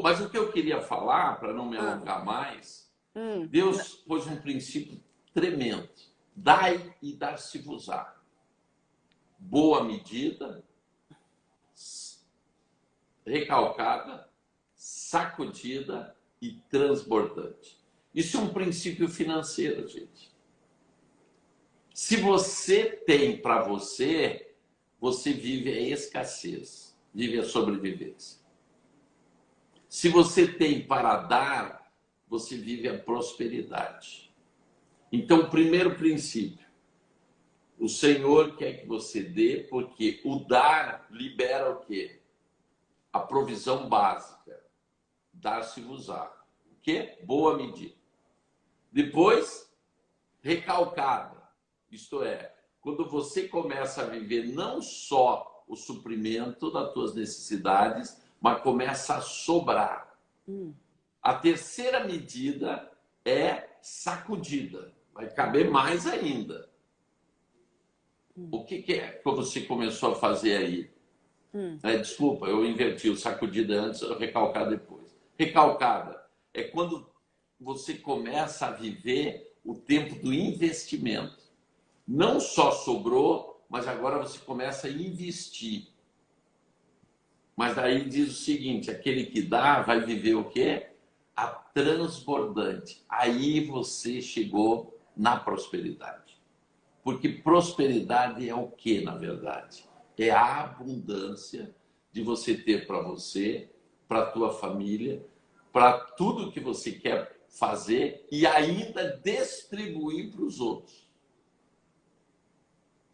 Mas o que eu queria falar, para não me alongar mais, Deus pôs um princípio tremendo. Dai e dar-se-vos-á. Boa medida, recalcada, sacudida e transbordante. Isso é um princípio financeiro, gente. Se você tem para você, você vive a escassez, vive a sobrevivência. Se você tem para dar, você vive a prosperidade. Então, o primeiro princípio, o Senhor quer que você dê, porque o dar libera o quê? A provisão básica. Dar-se-vos-á. O quê? Boa medida. Depois, recalcada. Isto é, quando você começa a viver não só o suprimento das tuas necessidades, mas começa a sobrar. A terceira medida é sacudida. Vai caber mais ainda. O que é que você começou a fazer aí? Desculpa, eu inverti o sacudida antes, o recalcada depois. Recalcada é quando você começa a viver o tempo do investimento. Não só sobrou, mas agora você começa a investir. Mas daí diz o seguinte, aquele que dá vai viver o quê? A transbordante. Aí você chegou na prosperidade. Porque prosperidade é o que, na verdade? É a abundância de você ter para você, para a tua família, para tudo que você quer fazer e ainda distribuir para os outros.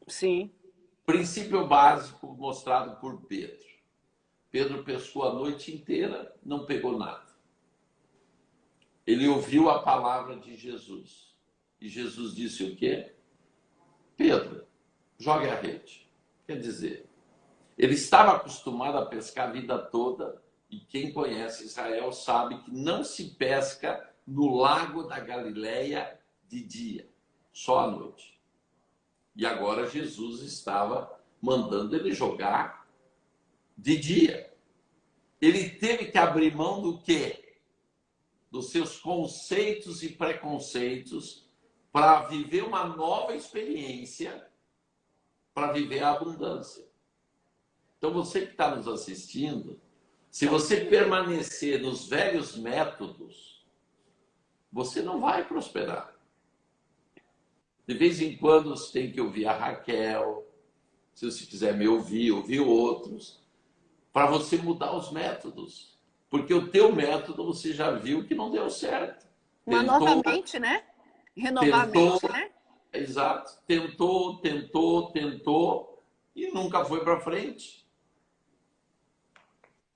Sim. Princípio básico mostrado por Pedro. Pedro pescou a noite inteira, não pegou nada. Ele ouviu a palavra de Jesus. E Jesus disse o quê? Pedro, jogue a rede. Quer dizer, ele estava acostumado a pescar a vida toda e quem conhece Israel sabe que não se pesca no lago da Galileia de dia, só à noite. E agora Jesus estava mandando ele jogar de dia. Ele teve que abrir mão do quê? Dos seus conceitos e preconceitos para viver uma nova experiência, para viver a abundância. Então, você que está nos assistindo, se você permanecer nos velhos métodos, você não vai prosperar. De vez em quando, você tem que ouvir a Raquel, se você quiser me ouvir, ouvir outros, para você mudar os métodos. Porque o teu método, você já viu que não deu certo. Uma nova mente, né? Renovar a mente, né? Exato. Tentou e nunca foi para frente.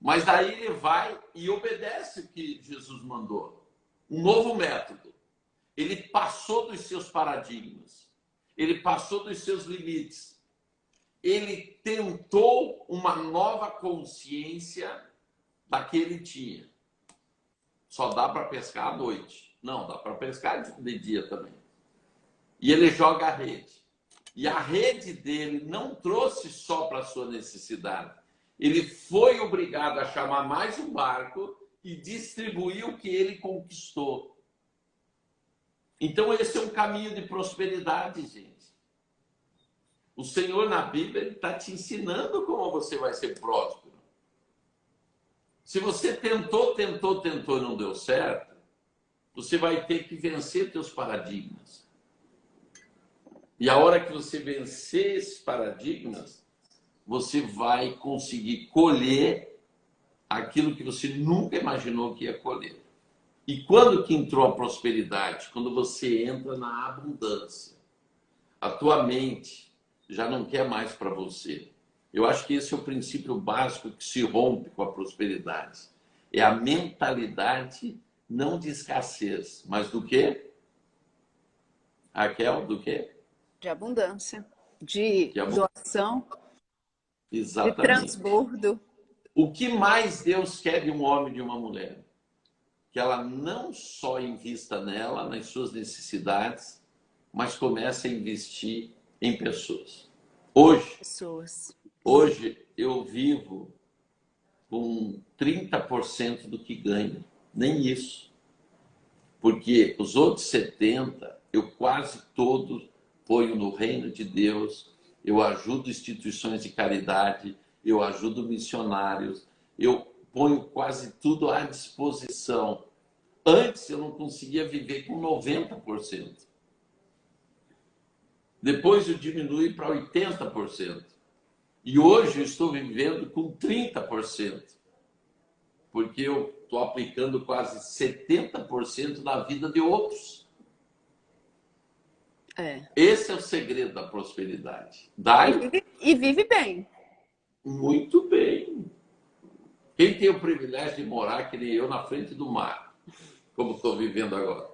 Mas daí ele vai e obedece o que Jesus mandou. Um novo método. Ele passou dos seus paradigmas. Ele passou dos seus limites. Ele tentou uma nova consciência da que ele tinha. Só dá para pescar à noite. Não, dá para pescar de dia também. E ele joga a rede. E a rede dele não trouxe só para a sua necessidade. Ele foi obrigado a chamar mais um barco e distribuir o que ele conquistou. Então, esse é um caminho de prosperidade, gente. O Senhor, na Bíblia, está te ensinando como você vai ser próspero. Se você tentou e não deu certo, você vai ter que vencer teus paradigmas. E a hora que você vencer esses paradigmas, você vai conseguir colher aquilo que você nunca imaginou que ia colher. E quando que entrou a prosperidade? Quando você entra na abundância. A tua mente já não quer mais para você. Eu acho que esse é o princípio básico que se rompe com a prosperidade. É a mentalidade não de escassez, mas do quê? Raquel, do quê? De abundância, de abundância. doação, Exatamente. de transbordo. O que mais Deus quer de um homem e de uma mulher? Que ela não só invista nela, nas suas necessidades, mas comece a investir em pessoas. Hoje eu vivo com 30% do que ganho. Nem isso. Porque os outros 70%, eu quase todos ponho no reino de Deus, eu ajudo instituições de caridade, eu ajudo missionários, eu ponho quase tudo à disposição. Antes eu não conseguia viver com 90%. Depois eu diminui para 80%. E hoje eu estou vivendo com 30%. Porque eu estou aplicando quase 70% na vida de outros. Esse é o segredo da prosperidade. E vive bem. Muito bem. Quem tem o privilégio de morar, que nem eu, na frente do mar, como estou vivendo agora.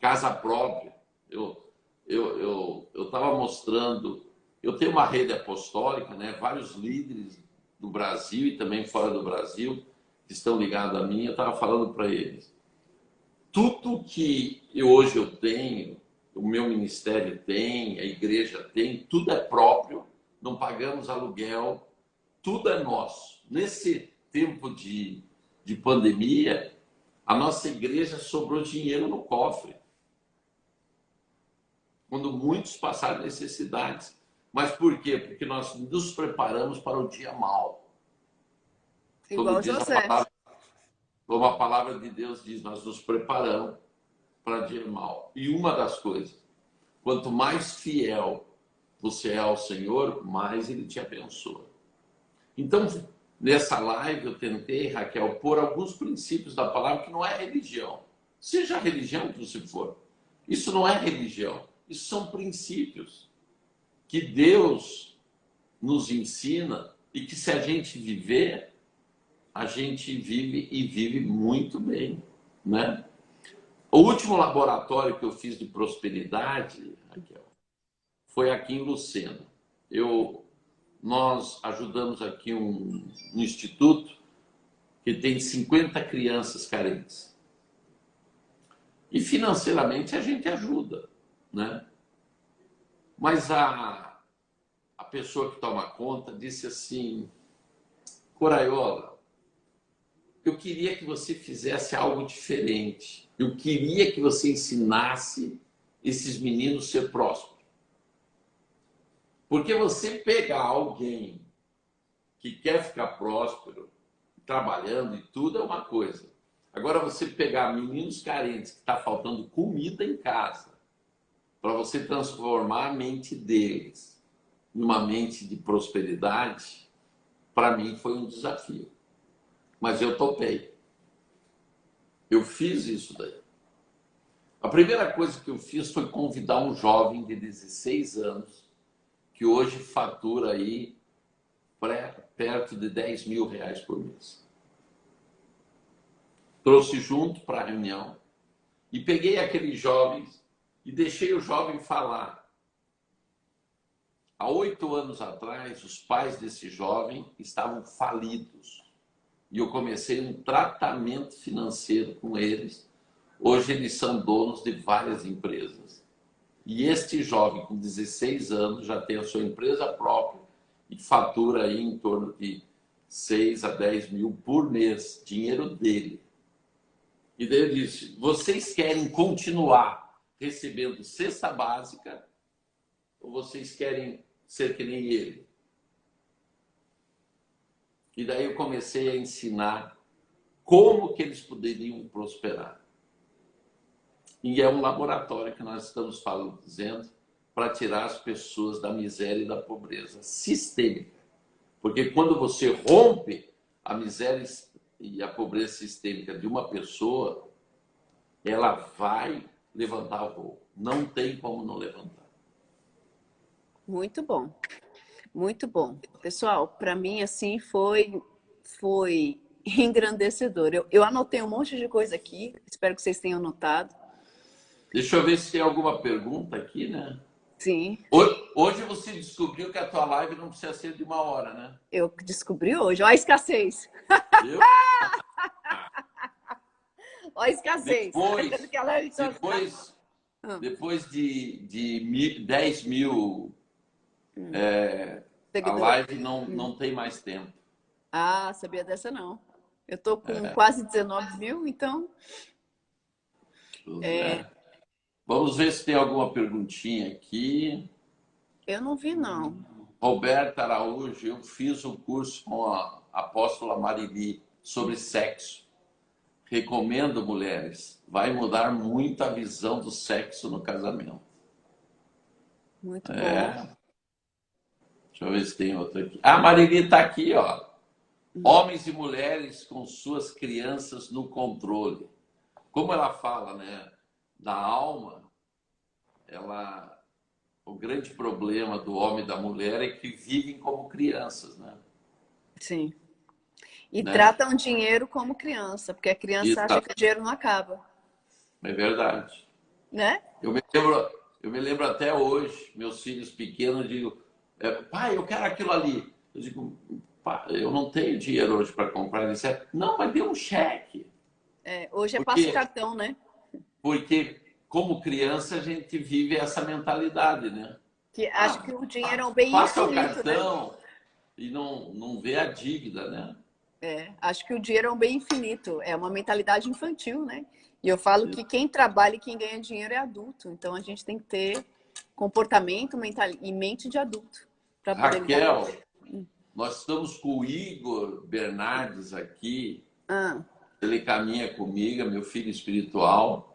Casa própria. Eu estava mostrando, eu tenho uma rede apostólica, né? Vários líderes do Brasil e também fora do Brasil que estão ligados a mim. Eu estava falando para eles, tudo que hoje eu tenho, o meu ministério tem, a igreja tem, tudo é próprio, não pagamos aluguel, tudo é nosso. Nesse tempo de pandemia, a nossa igreja sobrou dinheiro no cofre. Quando muitos passaram necessidades. Mas por quê? Porque nós nos preparamos para o dia mau. Igual José. Como a palavra de Deus diz, nós nos preparamos para o dia mau. E uma das coisas, quanto mais fiel você é ao Senhor, mais Ele te abençoa. Então, nessa live eu tentei, Raquel, pôr alguns princípios da palavra que não é religião. Seja a religião que você for. Isso não é religião. Isso são princípios que Deus nos ensina e que, se a gente viver, a gente vive e vive muito bem, né? O último laboratório que eu fiz de prosperidade, Raquel, foi aqui em Lucena. Nós ajudamos aqui um instituto que tem 50 crianças carentes. E financeiramente a gente ajuda, né? Mas a pessoa que toma conta disse assim, Coraiola, eu queria que você fizesse algo diferente. Eu queria que você ensinasse esses meninos a ser prósperos. Porque você pegar alguém que quer ficar próspero, trabalhando e tudo, é uma coisa. Agora, você pegar meninos carentes que está faltando comida em casa, para você transformar a mente deles numa mente de prosperidade, para mim foi um desafio. Mas eu topei. Eu fiz isso daí. A primeira coisa que eu fiz foi convidar um jovem de 16 anos, que hoje fatura aí perto de 10 mil reais por mês. Trouxe junto para a reunião e peguei aqueles jovens e deixei o jovem falar. Há 8 anos atrás, os pais desse jovem estavam falidos. E eu comecei um tratamento financeiro com eles. Hoje eles são donos de várias empresas. E este jovem, com 16 anos, já tem a sua empresa própria e fatura aí em torno de 6 a 10 mil por mês, dinheiro dele. E daí eu disse, vocês querem continuar recebendo cesta básica ou vocês querem ser que nem ele? E daí eu comecei a ensinar como que eles poderiam prosperar. E é um laboratório que nós estamos dizendo para tirar as pessoas da miséria e da pobreza sistêmica. Porque quando você rompe a miséria e a pobreza sistêmica de uma pessoa, ela vai levantar voo. Não tem como não levantar. Muito bom. Muito bom. Pessoal, para mim, assim, foi engrandecedor. Eu anotei um monte de coisa aqui, espero que vocês tenham notado. Deixa eu ver se tem alguma pergunta aqui, né? Sim. Hoje você descobriu que a tua live não precisa ser de 1 hora, né? Eu descobri hoje. Olha a escassez. Viu? Olha a escassez. Depois de 10 mil, a live não tem mais tempo. Ah, sabia dessa não. Eu tô com quase 19 mil, então... Vamos ver se tem alguma perguntinha aqui. Eu não vi, não. Roberta Araújo, eu fiz um curso com a apóstola Marili sobre sexo. Recomendo, mulheres. Vai mudar muito a visão do sexo no casamento. Muito bom. Deixa eu ver se tem outra aqui. A Marili está aqui, ó. Homens e mulheres com suas crianças no controle. Como ela fala, né? Da alma, o grande problema do homem e da mulher é que vivem como crianças, né? Sim. E tratam o dinheiro como criança, porque a criança acha que o dinheiro não acaba. É verdade. Né? Eu me lembro até hoje, meus filhos pequenos, digo, pai, eu quero aquilo ali. Eu digo, pai, eu não tenho dinheiro hoje para comprar. Ele disse, não, mas dê um cheque. Hoje passa cartão, né? Porque, como criança, a gente vive essa mentalidade, né? Que acho que o dinheiro é um bem passa infinito, o cartão, né? E não vê a dívida, né? Acho que o dinheiro é um bem infinito. É uma mentalidade infantil, né? E eu falo que quem trabalha e quem ganha dinheiro é adulto. Então, a gente tem que ter comportamento e mente de adulto. Raquel, nós estamos com o Igor Bernardes aqui. Ele caminha comigo, é meu filho espiritual.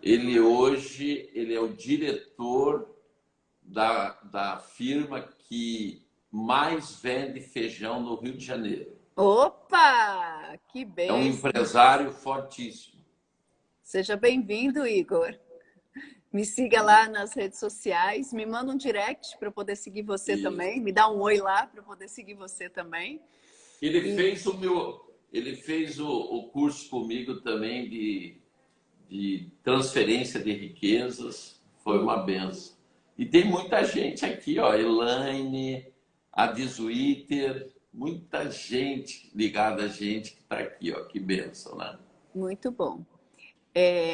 Ele hoje é o diretor da firma que mais vende feijão no Rio de Janeiro. Opa! Que bem! É um empresário fortíssimo. Seja bem-vindo, Igor. Me siga lá nas redes sociais, me manda um direct para eu poder seguir você também, me dá um oi lá para eu poder seguir você também. Ele fez o curso comigo também de transferência de riquezas, foi uma benção. E tem muita gente aqui, ó, Elaine, a Dizuiter, muita gente ligada a gente que está aqui, ó, que benção, né? Muito bom.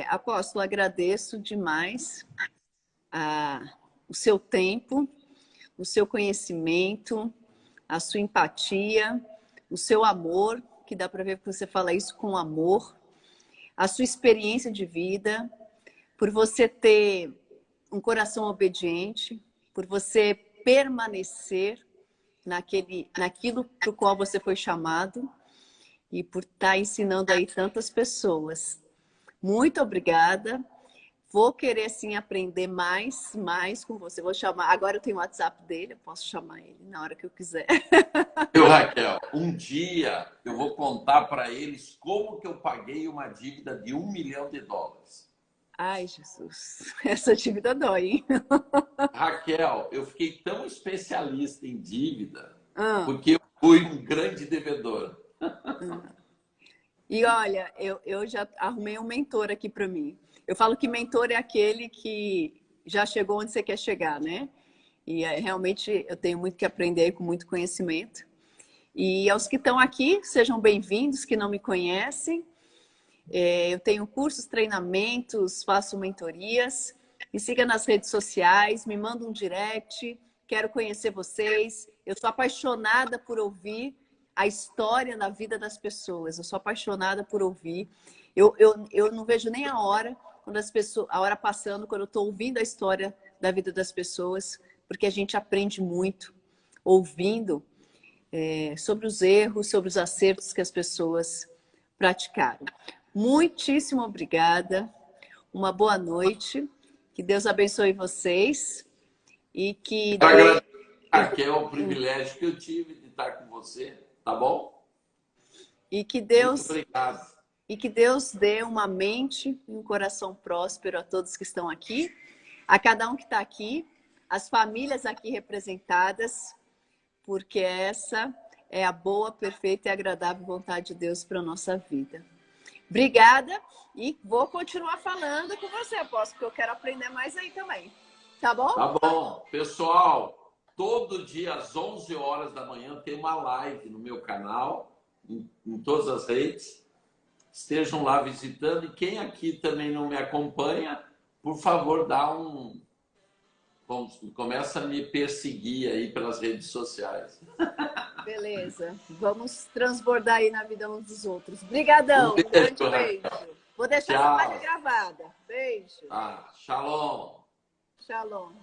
Apóstolo, agradeço demais o seu tempo, o seu conhecimento, a sua empatia, o seu amor, que dá para ver que você fala isso com amor, a sua experiência de vida, por você ter um coração obediente, por você permanecer naquilo para o qual você foi chamado e por estar ensinando aí tantas pessoas. Muito obrigada. Vou querer, sim, aprender mais com você. Vou chamar. Agora eu tenho o WhatsApp dele, eu posso chamar ele na hora que eu quiser. Raquel, um dia eu vou contar para eles como que eu paguei uma dívida de $1 milhão. Ai, Jesus. Essa dívida dói, hein? Raquel, eu fiquei tão especialista em dívida, porque Fui um grande devedor. E olha, eu já arrumei um mentor aqui para mim. Eu falo que mentor é aquele que já chegou onde você quer chegar, né? E realmente eu tenho muito que aprender com muito conhecimento. E aos que estão aqui, sejam bem-vindos, que não me conhecem. Eu tenho cursos, treinamentos, faço mentorias. Me siga nas redes sociais, me manda um direct. Quero conhecer vocês. Eu sou apaixonada por ouvir a história na vida das pessoas. Eu sou apaixonada por ouvir. Eu não vejo nem a hora, quando as pessoas, a hora passando, quando eu estou ouvindo a história da vida das pessoas, porque a gente aprende muito ouvindo sobre os erros, sobre os acertos que as pessoas praticaram. Muitíssimo obrigada. Uma boa noite. Que Deus abençoe vocês. E que é o privilégio que eu tive de estar com você, tá bom? E que Deus, muito obrigado. E que Deus dê uma mente e um coração próspero a todos que estão aqui, a cada um que está aqui, as famílias aqui representadas, porque essa é a boa, perfeita e agradável vontade de Deus para a nossa vida. Obrigada e vou continuar falando com você, Apóstolo, porque eu quero aprender mais aí também. Tá bom? Tá bom. Pessoal, todo dia às 11 horas da manhã tem uma live no meu canal, em todas as redes. Estejam lá visitando. E quem aqui também não me acompanha, por favor, começa a me perseguir aí pelas redes sociais. Beleza. Vamos transbordar aí na vida uns dos outros. Obrigadão. Um grande beijo. Vou deixar essa live gravada. Beijo. Shalom. Shalom.